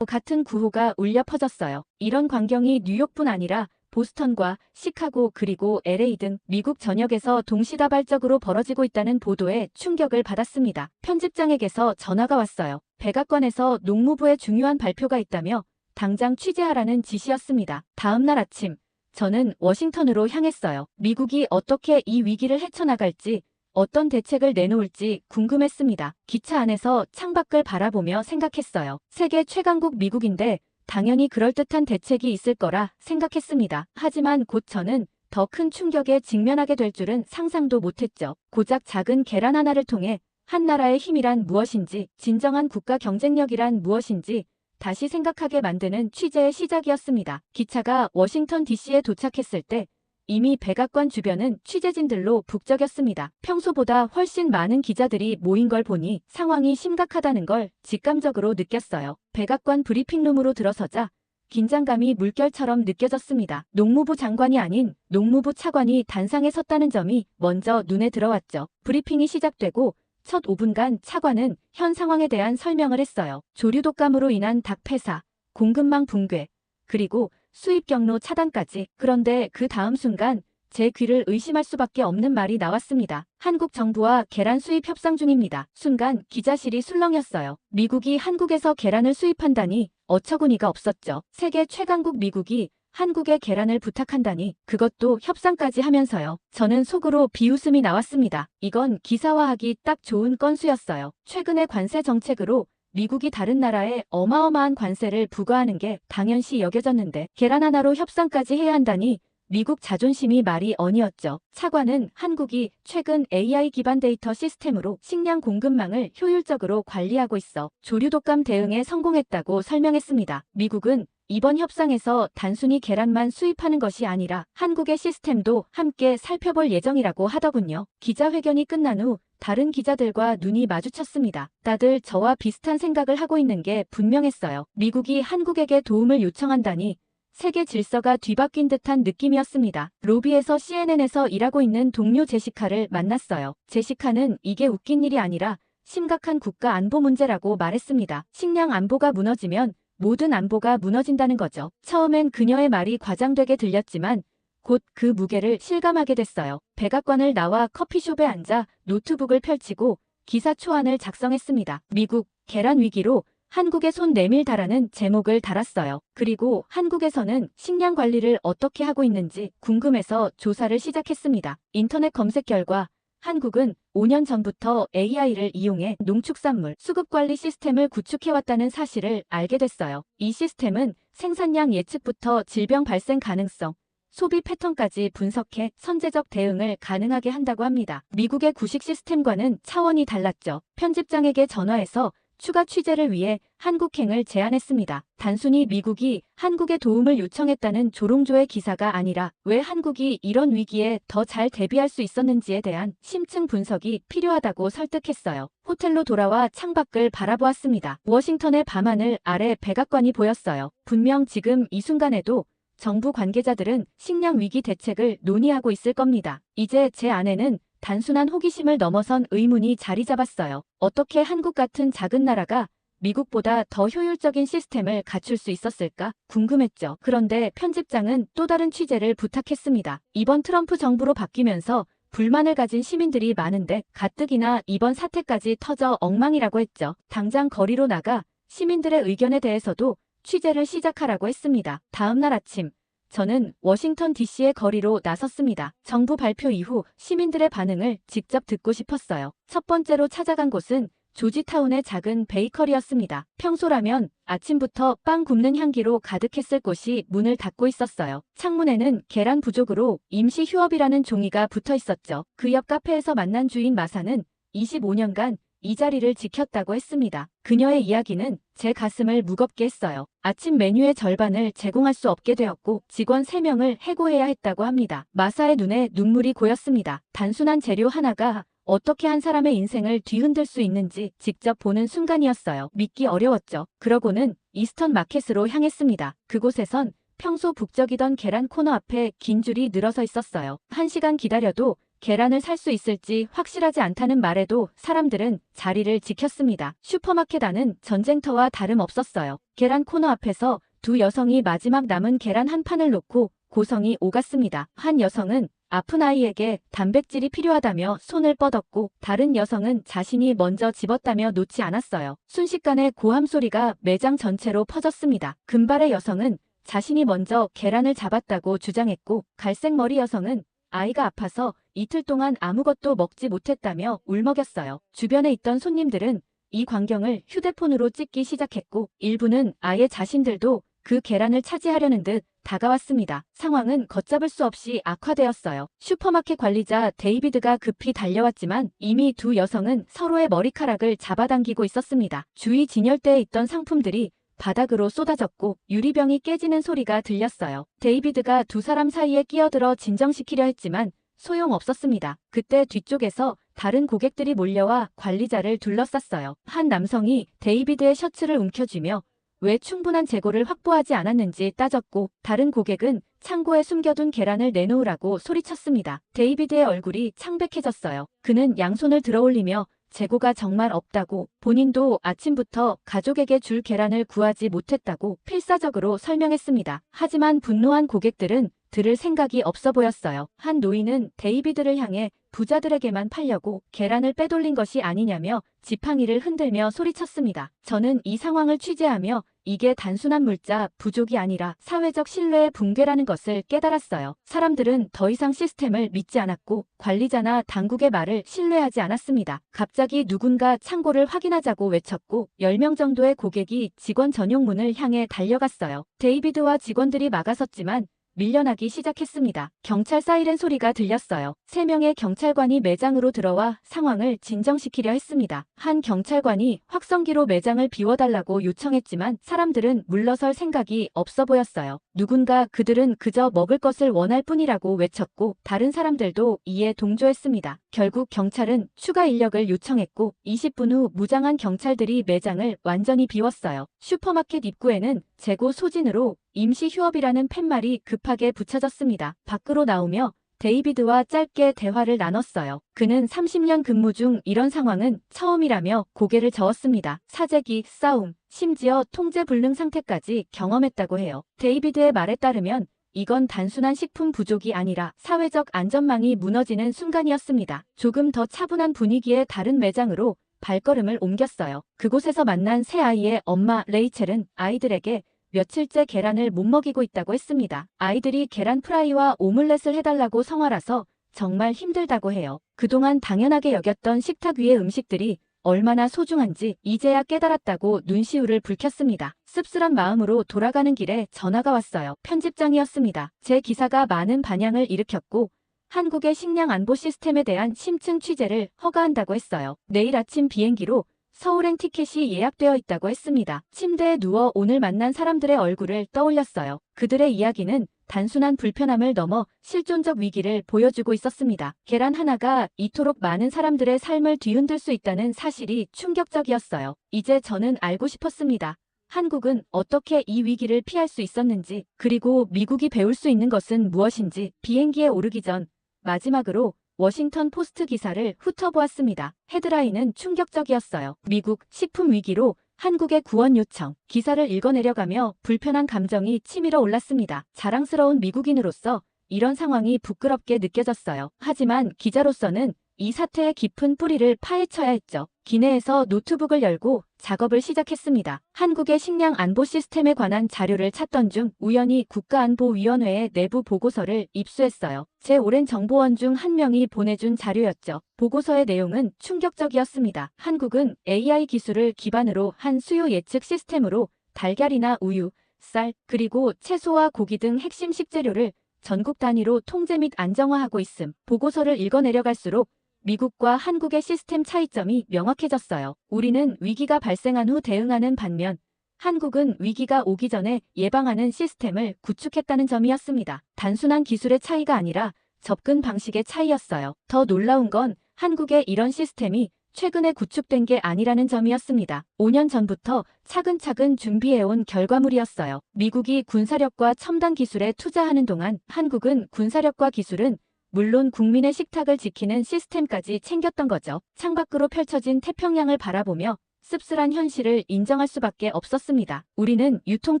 같은 구호가 울려 퍼졌어요. 이런 광경이 뉴욕뿐 아니라 보스턴과 시카고 그리고 LA 등 미국 전역에서 동시다발적으로 벌어지고 있다는 보도에 충격을 받았습니다. 편집장에게서 전화가 왔어요. 백악관에서 농무부의 중요한 발표가 있다며 당장 취재하라는 지시였습니다. 다음 날 아침 저는 워싱턴으로 향했어요. 미국이 어떻게 이 위기를 헤쳐나갈지 어떤 대책을 내놓을지 궁금했습니다. 기차 안에서 창밖을 바라보며 생각했어요. 세계 최강국 미국인데 당연히 그럴듯한 대책이 있을 거라 생각했습니다. 하지만 곧 저는 더 큰 충격에 직면하게 될 줄은 상상도 못했죠. 고작 작은 계란 하나를 통해 한 나라의 힘이란 무엇인지, 진정한 국가 경쟁력이란 무엇인지 다시 생각하게 만드는 취재의 시작이었습니다. 기차가 워싱턴 DC에 도착했을 때 이미 백악관 주변은 취재진들로 북적였습니다. 평소보다 훨씬 많은 기자들이 모인 걸 보니 상황이 심각하다는 걸 직감적으로 느꼈어요. 백악관 브리핑룸으로 들어서자 긴장감이 물결처럼 느껴졌습니다. 농무부 장관이 아닌 농무부 차관이 단상에 섰다는 점이 먼저 눈에 들어왔죠. 브리핑이 시작되고 첫 5분간 차관은 현 상황에 대한 설명을 했어요. 조류 독감으로 인한 닭 폐사, 공급망 붕괴, 그리고 수입 경로 차단까지. 그런데 그 다음 순간 제 귀를 의심할 수밖에 없는 말이 나왔습니다. 한국 정부와 계란 수입 협상 중입니다. 순간 기자실이 술렁였어요. 미국이 한국에서 계란을 수입한다니 어처구니가 없었죠. 세계 최강국 미국이 한국에 계란을 부탁한다니, 그것도 협상까지 하면서요. 저는 속으로 비웃음이 나왔습니다. 이건 기사화하기 딱 좋은 건수였어요. 최근의 관세 정책으로 미국이 다른 나라에 어마어마한 관세를 부과하는 게 당연시 여겨졌는데 계란 하나로 협상까지 해야 한다니 미국 자존심이 말이 아니었죠. 차관은 한국이 최근 AI 기반 데이터 시스템으로 식량 공급망을 효율적으로 관리하고 있어 조류 독감 대응에 성공했다고 설명했습니다. 미국은 이번 협상에서 단순히 계란만 수입하는 것이 아니라 한국의 시스템도 함께 살펴볼 예정이라고 하더군요. 기자회견이 끝난 후 다른 기자들과 눈이 마주쳤습니다. 다들 저와 비슷한 생각을 하고 있는 게 분명했어요. 미국이 한국에게 도움을 요청한다니 세계 질서가 뒤바뀐 듯한 느낌이었습니다. 로비에서 CNN에서 일하고 있는 동료 제시카를 만났어요. 제시카는 이게 웃긴 일이 아니라 심각한 국가 안보 문제라고 말했습니다. 식량 안보가 무너지면 모든 안보가 무너진다는 거죠. 처음엔 그녀의 말이 과장되게 들렸지만 곧 그 무게를 실감하게 됐어요. 백악관을 나와 커피숍에 앉아 노트북을 펼치고 기사 초안을 작성했습니다. 미국 계란 위기로 한국에 손 내밀다라는 제목을 달았어요. 그리고 한국에서는 식량 관리를 어떻게 하고 있는지 궁금해서 조사를 시작했습니다. 인터넷 검색 결과 한국은 5년 전부터 AI를 이용해 농축산물 수급관리 시스템을 구축해왔다는 사실을 알게 됐어요. 이 시스템은 생산량 예측부터 질병 발생 가능성, 소비 패턴까지 분석해 선제적 대응을 가능하게 한다고 합니다. 미국의 구식 시스템과는 차원이 달랐죠. 편집장에게 전화해서 추가 취재를 위해 한국행을 제안했습니다. 단순히 미국이 한국에 도움을 요청했다는 조롱조의 기사가 아니라 왜 한국이 이런 위기에 더 잘 대비할 수 있었는지에 대한 심층 분석이 필요하다고 설득했어요. 호텔로 돌아와 창밖을 바라보았습니다. 워싱턴의 밤하늘 아래 백악관이 보였어요. 분명 지금 이 순간에도 정부 관계자들은 식량 위기 대책을 논의하고 있을 겁니다. 이제 제 안에는 단순한 호기심을 넘어선 의문이 자리 잡았어요. 어떻게 한국 같은 작은 나라가 미국보다 더 효율적인 시스템을 갖출 수 있었을까 궁금했죠. 그런데 편집장은 또 다른 취재를 부탁했습니다. 이번 트럼프 정부로 바뀌면서 불만을 가진 시민들이 많은데 가뜩이나 이번 사태까지 터져 엉망이라고 했죠. 당장 거리로 나가 시민들의 의견에 대해서도 취재를 시작하라고 했습니다. 다음 날 아침 저는 워싱턴 DC의 거리로 나섰습니다. 정부 발표 이후 시민들의 반응을 직접 듣고 싶었어요. 첫 번째로 찾아간 곳은 조지타운의 작은 베이커리였습니다. 평소라면 아침부터 빵 굽는 향기로 가득했을 곳이 문을 닫고 있었어요. 창문에는 계란 부족으로 임시 휴업이라는 종이가 붙어 있었죠. 그 옆 카페에서 만난 주인 마사는 25년간 이 자리를 지켰다고 했습니다. 그녀의 이야기는 제 가슴을 무겁게 했어요. 아침 메뉴의 절반을 제공할 수 없게 되었고 직원 3명을 해고해야 했다고 합니다. 마사의 눈에 눈물이 고였습니다. 단순한 재료 하나가 어떻게 한 사람의 인생을 뒤흔들 수 있는지 직접 보는 순간이었어요. 믿기 어려웠죠. 그러고는 이스턴 마켓으로 향했습니다. 그곳에선 평소 북적이던 계란 코너 앞에 긴 줄이 늘어서 있었어요. 1시간 기다려도 계란을 살 수 있을지 확실하지 않다는 말에도 사람들은 자리를 지켰습니다. 슈퍼마켓 안은 전쟁터와 다름없었어요. 계란 코너 앞에서 두 여성이 마지막 남은 계란 한 판을 놓고 고성이 오갔습니다. 한 여성은 아픈 아이에게 단백질이 필요하다며 손을 뻗었고 다른 여성은 자신이 먼저 집었다며 놓지 않았어요. 순식간에 고함 소리가 매장 전체로 퍼졌습니다. 금발의 여성은 자신이 먼저 계란을 잡았다고 주장했고 갈색 머리 여성은 아이가 아파서 이틀 동안 아무것도 먹지 못했다며 울먹였어요. 주변에 있던 손님들은 이 광경을 휴대폰으로 찍기 시작했고 일부는 아예 자신들도 그 계란을 차지하려는 듯 다가왔습니다. 상황은 걷잡을 수 없이 악화되었어요. 슈퍼마켓 관리자 데이비드가 급히 달려왔지만 이미 두 여성은 서로의 머리카락을 잡아당기고 있었습니다. 주위 진열대에 있던 상품들이 바닥으로 쏟아졌고 유리병이 깨지는 소리가 들렸어요. 데이비드가 두 사람 사이에 끼어들어 진정시키려 했지만 소용없었습니다. 그때 뒤쪽에서 다른 고객들이 몰려와 관리자를 둘러쌌어요. 한 남성이 데이비드의 셔츠를 움켜쥐며 왜 충분한 재고를 확보하지 않았는지 따졌고 다른 고객은 창고에 숨겨둔 계란을 내놓으라고 소리쳤습니다. 데이비드의 얼굴이 창백해졌어요. 그는 양손을 들어올리며 재고가 정말 없다고, 본인도 아침부터 가족에게 줄 계란을 구하지 못했다고 필사적으로 설명했습니다. 하지만 분노한 고객들은 들을 생각이 없어 보였어요. 한 노인은 데이비드를 향해 부자들에게만 팔려고 계란을 빼돌린 것이 아니냐며 지팡이를 흔들며 소리쳤습니다. 저는 이 상황을 취재하며 이게 단순한 물자 부족이 아니라 사회적 신뢰의 붕괴라는 것을 깨달았어요. 사람들은 더 이상 시스템을 믿지 않았고 관리자나 당국의 말을 신뢰하지 않았습니다. 갑자기 누군가 창고를 확인하자고 외쳤고 10명 정도의 고객이 직원 전용 문을 향해 달려갔어요. 데이비드와 직원들이 막아섰지만 밀려나기 시작했습니다. 경찰 사이렌 소리가 들렸어요. 3명의 경찰관이 매장으로 들어와 상황을 진정시키려 했습니다. 한 경찰관이 확성기로 매장을 비워달라고 요청했지만 사람들은 물러설 생각이 없어 보였어요. 누군가 그들은 그저 먹을 것을 원할 뿐이라고 외쳤고 다른 사람들도 이에 동조했습니다. 결국 경찰은 추가 인력을 요청했고 20분 후 무장한 경찰들이 매장을 완전히 비웠어요. 슈퍼마켓 입구에는 재고 소진으로 임시 휴업이라는 팻말이 급하게 붙여졌습니다. 밖으로 나오며 데이비드와 짧게 대화를 나눴어요. 그는 30년 근무 중 이런 상황은 처음이라며 고개를 저었습니다. 사재기, 싸움, 심지어 통제 불능 상태까지 경험했다고 해요. 데이비드의 말에 따르면 이건 단순한 식품 부족이 아니라 사회적 안전망이 무너지는 순간이었습니다. 조금 더 차분한 분위기의 다른 매장으로 발걸음을 옮겼어요. 그곳에서 만난 새 아이의 엄마 레이첼은 아이들에게 며칠째 계란을 못 먹이고 있다고 했습니다. 아이들이 계란 프라이와 오믈렛을 해달라고 성화라서 정말 힘들다고 해요. 그동안 당연하게 여겼던 식탁 위의 음식들이 얼마나 소중한지 이제야 깨달았다고 눈시울을 붉혔습니다. 씁쓸한 마음으로 돌아가는 길에 전화가 왔어요. 편집장이었습니다. 제 기사가 많은 반향을 일으켰고 한국의 식량 안보 시스템에 대한 심층 취재를 허가한다고 했어요. 내일 아침 비행기로 서울행 티켓이 예약되어 있다고 했습니다. 침대에 누워 오늘 만난 사람들의 얼굴을 떠올렸어요. 그들의 이야기는 단순한 불편함을 넘어 실존적 위기를 보여주고 있었습니다. 계란 하나가 이토록 많은 사람들의 삶을 뒤흔들 수 있다는 사실이 충격적이었어요. 이제 저는 알고 싶었습니다. 한국은 어떻게 이 위기를 피할 수 있었는지, 그리고 미국이 배울 수 있는 것은 무엇인지. 비행기에 오르기 전 마지막으로 워싱턴 포스트 기사를 훑어보았습니다. 헤드라인은 충격적이었어요. 미국 식품 위기로 한국의 구원 요청. 기사를 읽어내려가며 불편한 감정이 치밀어 올랐습니다. 자랑스러운 미국인으로서 이런 상황이 부끄럽게 느껴졌어요. 하지만 기자로서는 이 사태의 깊은 뿌리를 파헤쳐야 했죠. 기내에서 노트북을 열고 작업을 시작했습니다. 한국의 식량 안보 시스템에 관한 자료를 찾던 중 우연히 국가안보위원회의 내부 보고서를 입수했어요. 제 오랜 정보원 중 한 명이 보내준 자료였죠. 보고서의 내용은 충격적이었습니다. 한국은 AI 기술을 기반으로 한 수요 예측 시스템으로 달걀이나 우유, 쌀, 그리고 채소와 고기 등 핵심 식재료를 전국 단위로 통제 및 안정화하고 있음. 보고서를 읽어내려갈수록 미국과 한국의 시스템 차이점이 명확해졌어요. 우리는 위기가 발생한 후 대응하는 반면 한국은 위기가 오기 전에 예방하는 시스템을 구축했다는 점이었습니다. 단순한 기술의 차이가 아니라 접근 방식의 차이였어요. 더 놀라운 건 한국의 이런 시스템이 최근에 구축된 게 아니라는 점이었습니다. 5년 전부터 차근차근 준비해온 결과물이었어요. 미국이 군사력과 첨단 기술에 투자하는 동안 한국은 군사력과 기술은 물론 국민의 식탁을 지키는 시스템까지 챙겼던 거죠. 창밖으로 펼쳐진 태평양을 바라보며 씁쓸한 현실을 인정할 수밖에 없었습니다. 우리는 유통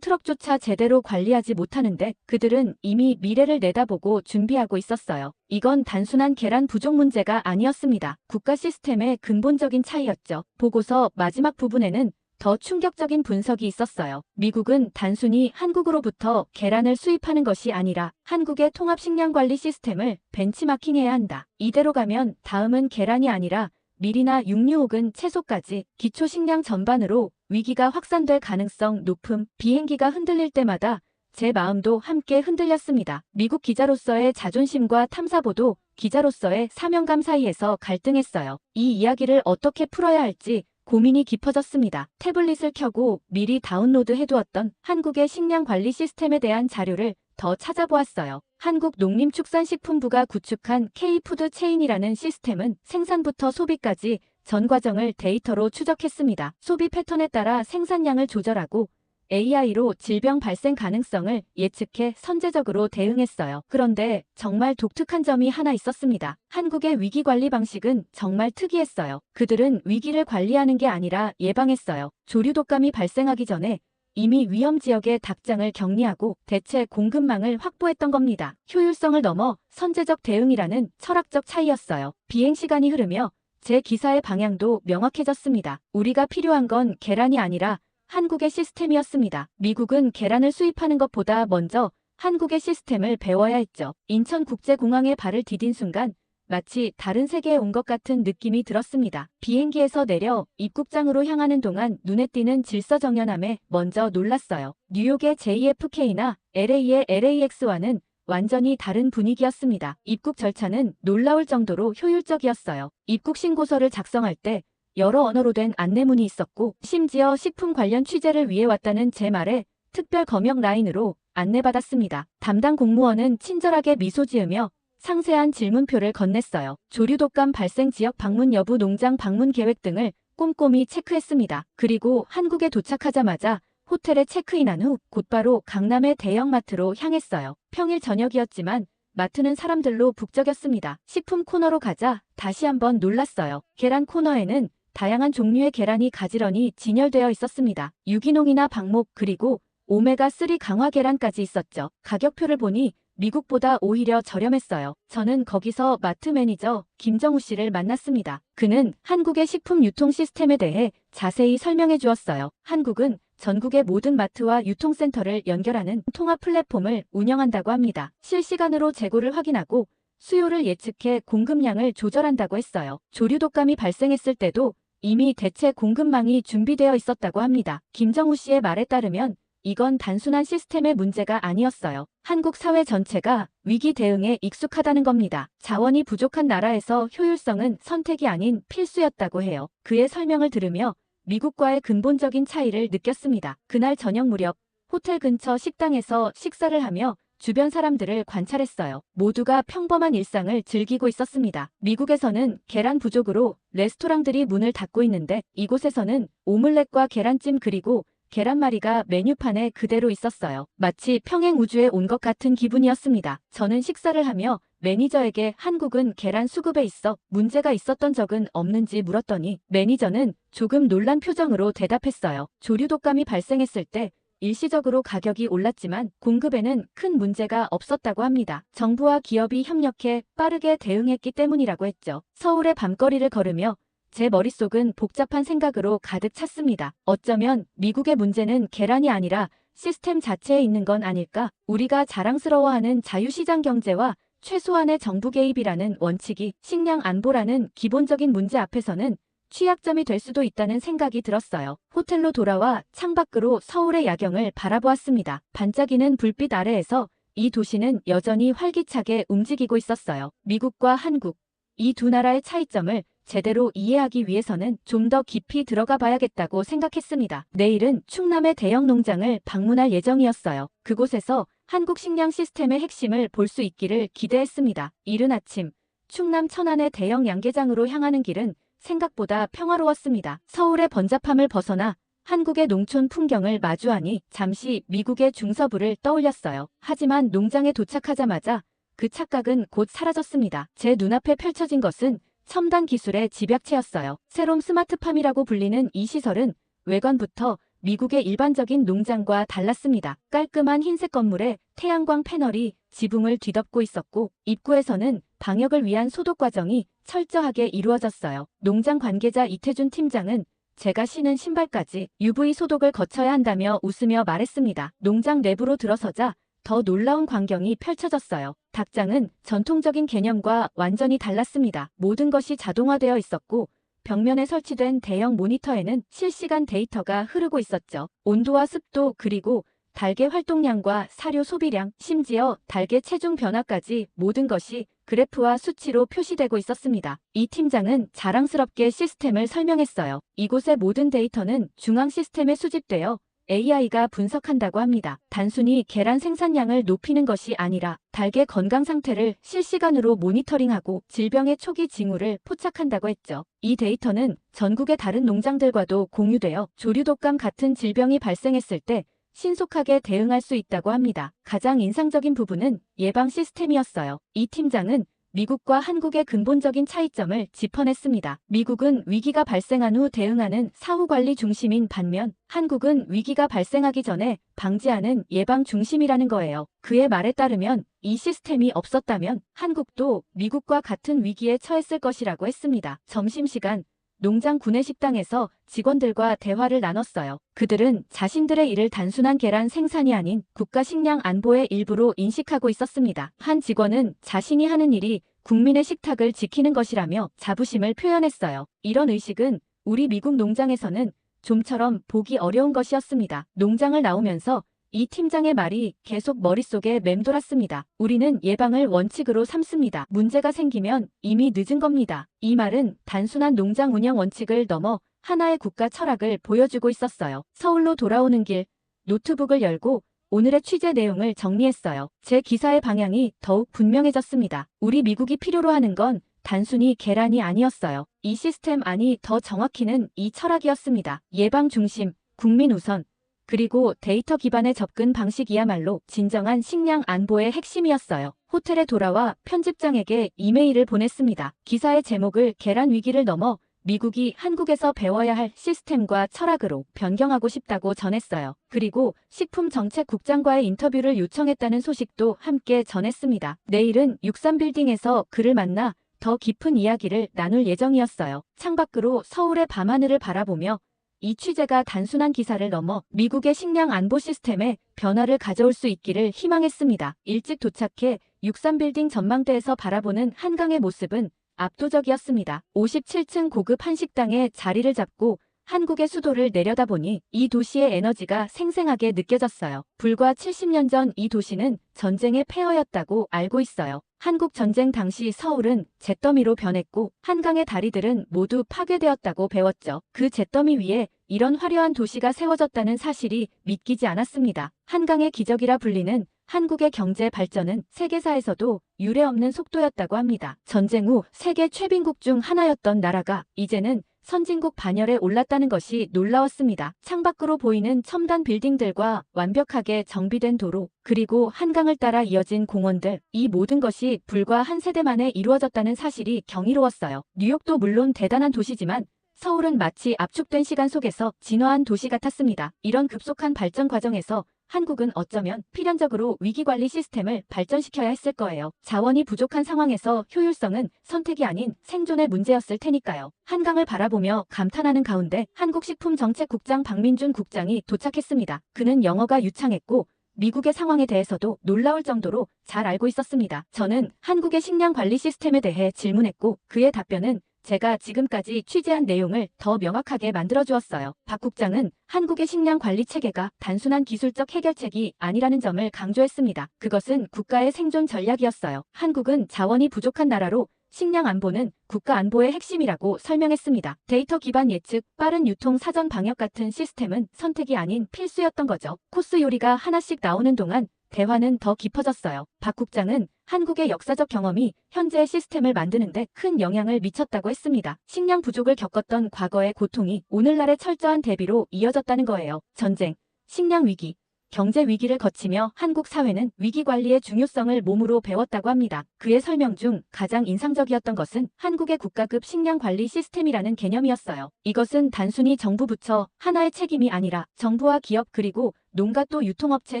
트럭조차 제대로 관리하지 못하는데 그들은 이미 미래를 내다보고 준비하고 있었어요. 이건 단순한 계란 부족 문제가 아니었습니다. 국가 시스템의 근본적인 차이였죠. 보고서 마지막 부분에는 더 충격적인 분석이 있었어요. 미국은 단순히 한국으로부터 계란을 수입하는 것이 아니라 한국의 통합식량관리 시스템을 벤치마킹해야 한다. 이대로 가면 다음은 계란이 아니라 밀이나 육류 혹은 채소까지 기초식량 전반으로 위기가 확산될 가능성 높음. 비행기가 흔들릴 때마다 제 마음도 함께 흔들렸습니다. 미국 기자로서의 자존심과 탐사보도 기자로서의 사명감 사이에서 갈등했어요. 이 이야기를 어떻게 풀어야 할지 고민이 깊어졌습니다. 태블릿을 켜고 미리 다운로드 해두었던 한국의 식량관리 시스템에 대한 자료를 더 찾아보았어요. 한국농림축산식품부가 구축한 K푸드 체인이라는 시스템은 생산부터 소비까지 전 과정을 데이터로 추적했습니다. 소비 패턴에 따라 생산량을 조절하고 AI로 질병 발생 가능성을 예측해 선제적으로 대응했어요. 그런데 정말 독특한 점이 하나 있었습니다. 한국의 위기 관리 방식은 정말 특이했어요. 그들은 위기를 관리하는 게 아니라 예방했어요. 조류 독감이 발생하기 전에 이미 위험 지역의 닭장을 격리하고 대체 공급망을 확보했던 겁니다. 효율성을 넘어 선제적 대응이라는 철학적 차이였어요. 비행 시간이 흐르며 제 기사의 방향도 명확해졌습니다. 우리가 필요한 건 계란이 아니라 한국의 시스템이었습니다. 미국은 계란을 수입하는 것보다 먼저 한국의 시스템을 배워야 했죠. 인천국제공항에 발을 디딘 순간 마치 다른 세계에 온 것 같은 느낌이 들었습니다. 비행기에서 내려 입국장으로 향하는 동안 눈에 띄는 질서정연함에 먼저 놀랐어요. 뉴욕의 JFK나 LA의 LAX와는 완전히 다른 분위기였습니다. 입국 절차는 놀라울 정도로 효율적이었어요. 입국 신고서를 작성할 때 여러 언어로 된 안내문이 있었고 심지어 식품 관련 취재를 위해 왔다는 제 말에 특별 검역 라인으로 안내받았습니다. 담당 공무원은 친절하게 미소 지으며 상세한 질문표를 건넸어요. 조류독감 발생 지역 방문 여부, 농장 방문 계획 등을 꼼꼼히 체크했습니다. 그리고 한국에 도착하자마자 호텔에 체크인한 후 곧바로 강남의 대형마트로 향했어요. 평일 저녁이었지만 마트는 사람들로 북적였습니다. 식품 코너로 가자 다시 한번 놀랐어요. 계란 코너에는 다양한 종류의 계란이 가지런히 진열되어 있었습니다. 유기농이나 방목 그리고 오메가3 강화 계란까지 있었죠. 가격표를 보니 미국보다 오히려 저렴했어요. 저는 거기서 마트 매니저 김정우 씨를 만났습니다. 그는 한국의 식품 유통 시스템에 대해 자세히 설명해 주었어요. 한국은 전국의 모든 마트와 유통센터를 연결하는 통합 플랫폼을 운영한다고 합니다. 실시간으로 재고를 확인하고 수요를 예측해 공급량을 조절한다고 했어요. 조류독감이 발생했을 때도 이미 대체 공급망이 준비되어 있었다고 합니다. 김정우 씨의 말에 따르면 이건 단순한 시스템의 문제가 아니었어요. 한국 사회 전체가 위기 대응에 익숙하다는 겁니다. 자원이 부족한 나라에서 효율성은 선택이 아닌 필수였다고 해요. 그의 설명을 들으며 미국과의 근본적인 차이를 느꼈습니다. 그날 저녁 무렵 호텔 근처 식당에서 식사를 하며 주변 사람들을 관찰했어요. 모두가 평범한 일상을 즐기고 있었습니다. 미국에서는 계란 부족으로 레스토랑들이 문을 닫고 있는데 이곳에서는 오믈렛과 계란찜 그리고 계란말이가 메뉴판에 그대로 있었어요. 마치 평행 우주에 온 것 같은 기분이었습니다. 저는 식사를 하며 매니저에게 한국은 계란 수급에 있어 문제가 있었던 적은 없는지 물었더니 매니저는 조금 놀란 표정으로 대답했어요. 조류독감이 발생했을 때 일시적으로 가격이 올랐지만 공급에는 큰 문제가 없었다고 합니다. 정부와 기업이 협력해 빠르게 대응했기 때문이라고 했죠. 서울의 밤거리를 걸으며 제 머릿속은 복잡한 생각으로 가득 찼습니다. 어쩌면 미국의 문제는 계란이 아니라 시스템 자체에 있는 건 아닐까? 우리가 자랑스러워하는 자유시장 경제와 최소한의 정부 개입이라는 원칙이 식량 안보라는 기본적인 문제 앞에서는 취약점이 될 수도 있다는 생각이 들었어요. 호텔로 돌아와 창밖으로 서울의 야경을 바라보았습니다. 반짝이는 불빛 아래에서 이 도시는 여전히 활기차게 움직이고 있었어요. 미국과 한국, 이 두 나라의 차이점을 제대로 이해하기 위해서는 좀 더 깊이 들어가 봐야겠다고 생각했습니다. 내일은 충남의 대형 농장을 방문할 예정이었어요. 그곳에서 한국 식량 시스템의 핵심을 볼 수 있기를 기대했습니다. 이른 아침, 충남 천안의 대형 양계장으로 향하는 길은 생각보다 평화로웠습니다. 서울의 번잡함을 벗어나 한국의 농촌 풍경을 마주하니 잠시 미국의 중서부를 떠올렸어요. 하지만 농장에 도착하자마자 그 착각은 곧 사라졌습니다. 제 눈앞에 펼쳐진 것은 첨단 기술의 집약체였어요. 새롬 스마트팜이라고 불리는 이 시설은 외관부터 미국의 일반적인 농장과 달랐습니다. 깔끔한 흰색 건물에 태양광 패널이 지붕을 뒤덮고 있었고 입구에서는 방역을 위한 소독 과정이 철저하게 이루어졌어요. 농장 관계자 이태준 팀장은 제가 신은 신발까지 UV 소독을 거쳐야 한다며 웃으며 말했습니다. 농장 내부로 들어서자 더 놀라운 광경이 펼쳐졌어요. 닭장은 전통적인 개념과 완전히 달랐습니다. 모든 것이 자동화되어 있었고 벽면에 설치된 대형 모니터에는 실시간 데이터가 흐르고 있었죠. 온도와 습도 그리고 닭의 활동량과 사료 소비량, 심지어 닭의 체중 변화까지 모든 것이 그래프와 수치로 표시되고 있었습니다. 이 팀장은 자랑스럽게 시스템을 설명했어요. 이곳의 모든 데이터는 중앙 시스템에 수집되어 AI가 분석한다고 합니다. 단순히 계란 생산량을 높이는 것이 아니라 닭의 건강 상태를 실시간으로 모니터링하고 질병의 초기 징후를 포착한다고 했죠. 이 데이터는 전국의 다른 농장들과도 공유되어 조류독감 같은 질병이 발생했을 때 신속하게 대응할 수 있다고 합니다. 가장 인상적인 부분은 예방 시스템이었어요. 이 팀장은 미국과 한국의 근본적인 차이점을 짚어냈습니다. 미국은 위기가 발생한 후 대응하는 사후관리 중심인 반면 한국은 위기가 발생하기 전에 방지하는 예방 중심이라는 거예요. 그의 말에 따르면 이 시스템이 없었다면 한국도 미국과 같은 위기에 처했을 것이라고 했습니다. 점심시간 농장 구내식당에서 직원들과 대화를 나눴어요. 그들은 자신들의 일을 단순한 계란 생산이 아닌 국가 식량 안보의 일부로 인식하고 있었습니다. 한 직원은 자신이 하는 일이 국민의 식탁을 지키는 것이라며 자부심을 표현했어요. 이런 의식은 우리 미국 농장에서는 좀처럼 보기 어려운 것이었습니다. 농장을 나오면서 이 팀장의 말이 계속 머릿속에 맴돌았습니다. 우리는 예방을 원칙으로 삼습니다. 문제가 생기면 이미 늦은 겁니다. 이 말은 단순한 농장 운영 원칙을 넘어 하나의 국가 철학을 보여주고 있었어요. 서울로 돌아오는 길, 노트북을 열고 오늘의 취재 내용을 정리했어요. 제 기사의 방향이 더욱 분명해졌습니다. 우리 미국이 필요로 하는 건 단순히 계란이 아니었어요. 이 시스템 안이 더 정확히는 이 철학이었습니다. 예방 중심, 국민 우선, 그리고 데이터 기반의 접근 방식이야말로 진정한 식량 안보의 핵심이었어요. 호텔에 돌아와 편집장에게 이메일을 보냈습니다. 기사의 제목을 계란 위기를 넘어 미국이 한국에서 배워야 할 시스템과 철학으로 변경하고 싶다고 전했어요. 그리고 식품정책국장과의 인터뷰를 요청했다는 소식도 함께 전했습니다. 내일은 63빌딩에서 그를 만나 더 깊은 이야기를 나눌 예정이었어요. 창밖으로 서울의 밤하늘을 바라보며 이 취재가 단순한 기사를 넘어 미국의 식량 안보 시스템에 변화를 가져올 수 있기를 희망했습니다. 일찍 도착해 63빌딩 전망대에서 바라보는 한강의 모습은 압도적이었습니다. 57층 고급 한식당에 자리를 잡고 한국의 수도를 내려다보니 이 도시의 에너지가 생생하게 느껴졌어요. 불과 70년 전 이 도시는 전쟁의 폐허였다고 알고 있어요. 한국 전쟁 당시 서울은 잿더미로 변했고 한강의 다리들은 모두 파괴되었다고 배웠죠. 그 잿더미 위에 이런 화려한 도시가 세워졌다는 사실이 믿기지 않았습니다. 한강의 기적이라 불리는 한국의 경제 발전은 세계사에서도 유례없는 속도였다고 합니다. 전쟁 후 세계 최빈국 중 하나였던 나라가 이제는 선진국 반열에 올랐다는 것이 놀라웠습니다. 창밖으로 보이는 첨단 빌딩들과 완벽하게 정비된 도로, 그리고 한강을 따라 이어진 공원들, 이 모든 것이 불과 한 세대 만에 이루어졌다는 사실이 경이로웠어요. 뉴욕도 물론 대단한 도시지만 서울은 마치 압축된 시간 속에서 진화한 도시 같았습니다. 이런 급속한 발전 과정에서 한국은 어쩌면 필연적으로 위기관리 시스템을 발전시켜야 했을 거예요. 자원이 부족한 상황에서 효율성은 선택이 아닌 생존의 문제였을 테니까요. 한강을 바라보며 감탄하는 가운데 한국식품정책국장 박민준 국장이 도착했습니다. 그는 영어가 유창했고 미국의 상황에 대해서도 놀라울 정도로 잘 알고 있었습니다. 저는 한국의 식량 관리 시스템에 대해 질문했고 그의 답변은 제가 지금까지 취재한 내용을 더 명확하게 만들어주었어요. 박 국장은 한국의 식량 관리 체계가 단순한 기술적 해결책이 아니라는 점을 강조했습니다. 그것은 국가의 생존 전략이었어요. 한국은 자원이 부족한 나라로 식량 안보는 국가 안보의 핵심이라고 설명했습니다. 데이터 기반 예측, 빠른 유통 사전 방역 같은 시스템은 선택이 아닌 필수였던 거죠. 코스 요리가 하나씩 나오는 동안 대화는 더 깊어졌어요. 박 국장은 한국의 역사적 경험이 현재의 시스템을 만드는데 큰 영향을 미쳤다고 했습니다. 식량 부족을 겪었던 과거의 고통이 오늘날의 철저한 대비로 이어졌다는 거예요. 전쟁, 식량 위기, 경제 위기를 거치며 한국 사회는 위기관리의 중요성을 몸으로 배웠다고 합니다. 그의 설명 중 가장 인상적이었던 것은 한국의 국가급 식량 관리 시스템이라는 개념이었어요. 이것은 단순히 정부 부처 하나의 책임이 아니라 정부와 기업 그리고 농가 또 유통업체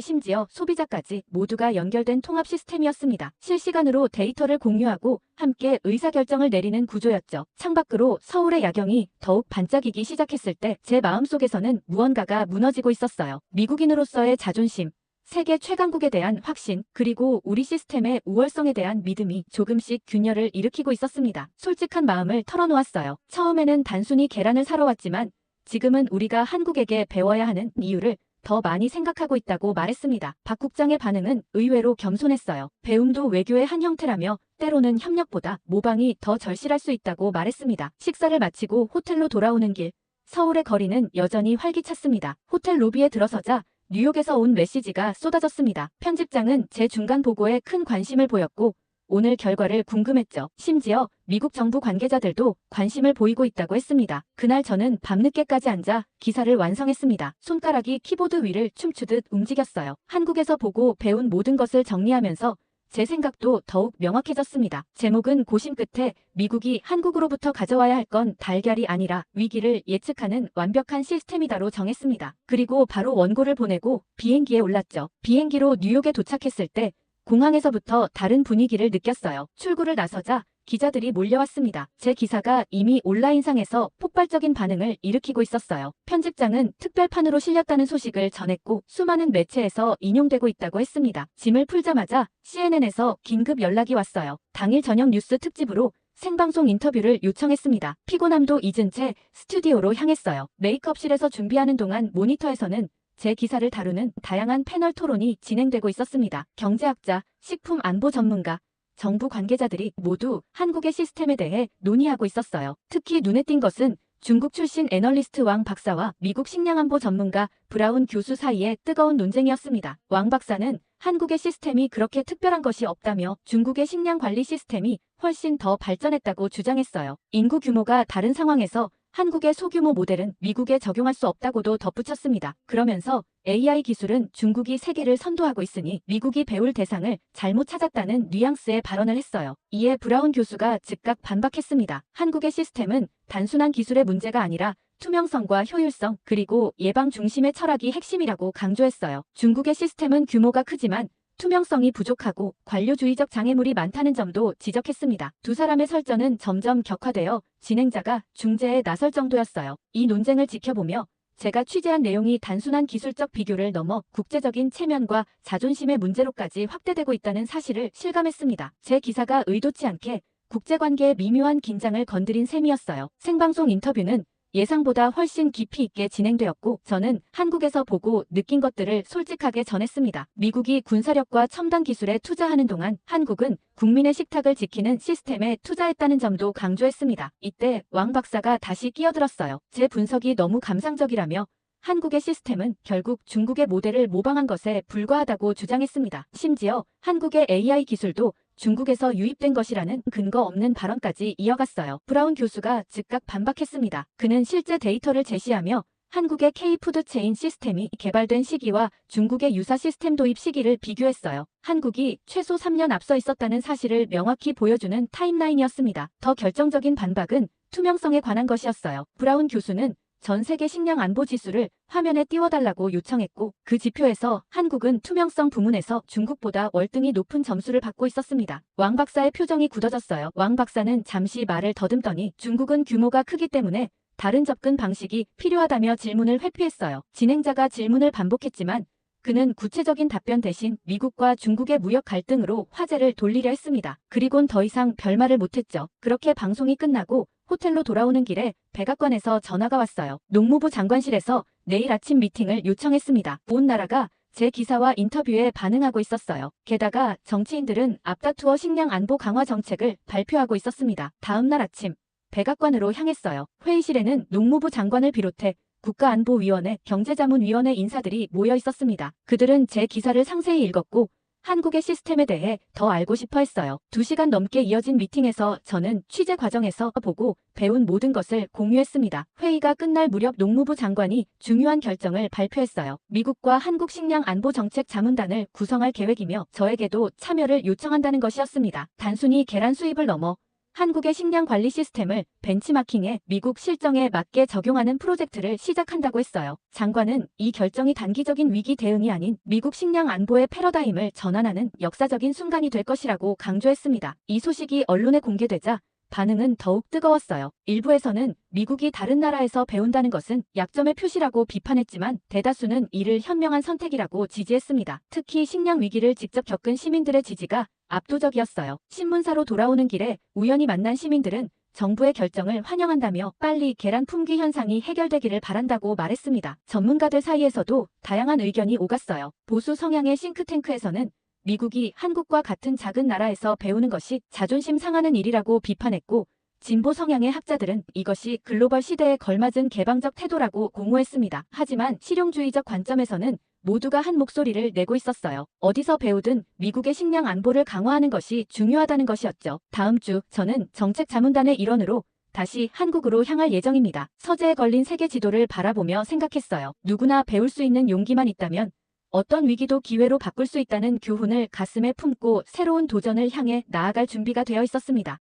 심지어 소비자까지 모두가 연결된 통합 시스템이었습니다. 실시간으로 데이터를 공유하고 함께 의사결정을 내리는 구조였죠. 창밖으로 서울의 야경이 더욱 반짝이기 시작했을 때 제 마음속에서는 무언가가 무너지고 있었어요. 미국인으로서의 자존심, 세계 최강국에 대한 확신, 그리고 우리 시스템의 우월성에 대한 믿음이 조금씩 균열을 일으키고 있었습니다. 솔직한 마음을 털어놓았어요. 처음에는 단순히 계란을 사러 왔지만 지금은 우리가 한국에게 배워야 하는 이유를 더 많이 생각하고 있다고 말했습니다. 박 국장의 반응은 의외로 겸손했어요. 배움도 외교의 한 형태라며 때로는 협력보다 모방이 더 절실할 수 있다고 말했습니다. 식사를 마치고 호텔로 돌아오는 길, 서울의 거리는 여전히 활기찼습니다. 호텔 로비에 들어서자 뉴욕에서 온 메시지가 쏟아졌습니다. 편집장은 제 중간 보고에 큰 관심을 보였고 오늘 결과를 궁금했죠. 심지어 미국 정부 관계자들도 관심을 보이고 있다고 했습니다. 그날 저는 밤늦게까지 앉아 기사를 완성했습니다. 손가락이 키보드 위를 춤추듯 움직였어요. 한국에서 보고 배운 모든 것을 정리하면서 제 생각도 더욱 명확해졌습니다. 제목은 고심 끝에 미국이 한국으로부터 가져와야 할 건 달걀이 아니라 위기를 예측하는 완벽한 시스템이다로 정했습니다. 그리고 바로 원고를 보내고 비행기에 올랐죠. 비행기로 뉴욕에 도착했을 때 공항에서부터 다른 분위기를 느꼈어요. 출구를 나서자 기자들이 몰려왔습니다. 제 기사가 이미 온라인상에서 폭발적인 반응을 일으키고 있었어요. 편집장은 특별판으로 실렸다는 소식을 전했고 수많은 매체에서 인용되고 있다고 했습니다. 짐을 풀자마자 CNN에서 긴급 연락이 왔어요. 당일 저녁 뉴스 특집으로 생방송 인터뷰를 요청했습니다. 피곤함도 잊은 채 스튜디오로 향했어요. 메이크업실에서 준비하는 동안 모니터에서는 제 기사를 다루는 다양한 패널 토론이 진행되고 있었습니다. 경제학자, 식품 안보 전문가, 정부 관계자들이 모두 한국의 시스템에 대해 논의하고 있었어요. 특히 눈에 띈 것은 중국 출신 애널리스트 왕 박사와 미국 식량안보 전문가 브라운 교수 사이의 뜨거운 논쟁이었습니다. 왕 박사는 한국의 시스템이 그렇게 특별한 것이 없다며 중국의 식량 관리 시스템이 훨씬 더 발전했다고 주장했어요. 인구 규모가 다른 상황에서 한국의 소규모 모델은 미국에 적용할 수 없다고도 덧붙였습니다. 그러면서 AI 기술은 중국이 세계를 선도하고 있으니 미국이 배울 대상을 잘못 찾았다는 뉘앙스의 발언을 했어요. 이에 브라운 교수가 즉각 반박했습니다. 한국의 시스템은 단순한 기술의 문제가 아니라 투명성과 효율성 그리고 예방 중심의 철학이 핵심이라고 강조했어요. 중국의 시스템은 규모가 크지만 투명성이 부족하고 관료주의적 장애물이 많다는 점도 지적했습니다. 두 사람의 설전은 점점 격화되어 진행자가 중재에 나설 정도였어요. 이 논쟁을 지켜보며 제가 취재한 내용이 단순한 기술적 비교를 넘어 국제적인 체면과 자존심의 문제로까지 확대되고 있다는 사실을 실감했습니다. 제 기사가 의도치 않게 국제관계의 미묘한 긴장을 건드린 셈이었어요. 생방송 인터뷰는 예상보다 훨씬 깊이 있게 진행되었고 저는 한국에서 보고 느낀 것들을 솔직하게 전했습니다. 미국이 군사력과 첨단 기술에 투자하는 동안 한국은 국민의 식탁을 지키는 시스템에 투자했다는 점도 강조했습니다. 이때 왕 박사가 다시 끼어들었어요. 제 분석이 너무 감상적이라며 한국의 시스템은 결국 중국의 모델을 모방한 것에 불과하다고 주장했습니다. 심지어 한국의 AI 기술도 중국에서 유입된 것이라는 근거 없는 발언까지 이어갔어요. 브라운 교수가 즉각 반박했습니다. 그는 실제 데이터를 제시하며 한국의 K푸드 체인 시스템이 개발된 시기와 중국의 유사 시스템 도입 시기를 비교했어요. 한국이 최소 3년 앞서 있었다는 사실을 명확히 보여주는 타임라인이었습니다. 더 결정적인 반박은 투명성에 관한 것이었어요. 브라운 교수는 전 세계 식량 안보 지수를 화면에 띄워달라고 요청했고 그 지표에서 한국은 투명성 부문에서 중국보다 월등히 높은 점수를 받고 있었습니다. 왕 박사의 표정이 굳어졌어요. 왕 박사는 잠시 말을 더듬더니 중국은 규모가 크기 때문에 다른 접근 방식이 필요하다며 질문을 회피했어요. 진행자가 질문을 반복했지만 그는 구체적인 답변 대신 미국과 중국의 무역 갈등으로 화제를 돌리려 했습니다. 그리곤 더 이상 별말을 못했죠. 그렇게 방송이 끝나고 호텔로 돌아오는 길에 백악관에서 전화가 왔어요. 농무부 장관실에서 내일 아침 미팅을 요청했습니다. 온 나라가 제 기사와 인터뷰에 반응하고 있었어요. 게다가 정치인들은 앞다투어 식량 안보 강화 정책을 발표하고 있었습니다. 다음 날 아침 백악관으로 향했어요. 회의실에는 농무부 장관을 비롯해 국가안보위원회, 경제자문위원회 인사들이 모여 있었습니다. 그들은 제 기사를 상세히 읽었고 한국의 시스템에 대해 더 알고 싶어 했어요. 2시간 넘게 이어진 미팅에서 저는 취재 과정에서 보고 배운 모든 것을 공유했습니다. 회의가 끝날 무렵 농무부 장관이 중요한 결정을 발표했어요. 미국과 한국 식량 안보 정책 자문단을 구성할 계획이며 저에게도 참여를 요청한다는 것이었습니다. 단순히 계란 수입을 넘어 한국의 식량 관리 시스템을 벤치마킹해 미국 실정에 맞게 적용하는 프로젝트를 시작한다고 했어요. 장관은 이 결정이 단기적인 위기 대응이 아닌 미국 식량 안보의 패러다임을 전환하는 역사적인 순간이 될 것이라고 강조했습니다. 이 소식이 언론에 공개되자 반응은 더욱 뜨거웠어요. 일부에서는 미국이 다른 나라에서 배운다는 것은 약점의 표시라고 비판했지만 대다수는 이를 현명한 선택이라고 지지했습니다. 특히 식량 위기를 직접 겪은 시민들의 지지가 압도적이었어요. 신문사로 돌아오는 길에 우연히 만난 시민들은 정부의 결정을 환영한다며 빨리 계란 품귀 현상이 해결되기를 바란다고 말했습니다. 전문가들 사이에서도 다양한 의견이 오갔어요. 보수 성향의 싱크탱크에서는 미국이 한국과 같은 작은 나라에서 배우는 것이 자존심 상하는 일이라고 비판했고 진보 성향의 학자들은 이것이 글로벌 시대에 걸맞은 개방적 태도라고 공호했습니다. 하지만 실용주의적 관점에서는 모두가 한 목소리를 내고 있었어요. 어디서 배우든 미국의 식량 안보를 강화하는 것이 중요하다는 것이었죠. 다음 주 저는 정책자문단의 일원으로 다시 한국으로 향할 예정입니다. 서재에 걸린 세계 지도를 바라보며 생각했어요. 누구나 배울 수 있는 용기만 있다면 어떤 위기도 기회로 바꿀 수 있다는 교훈을 가슴에 품고 새로운 도전을 향해 나아갈 준비가 되어 있었습니다.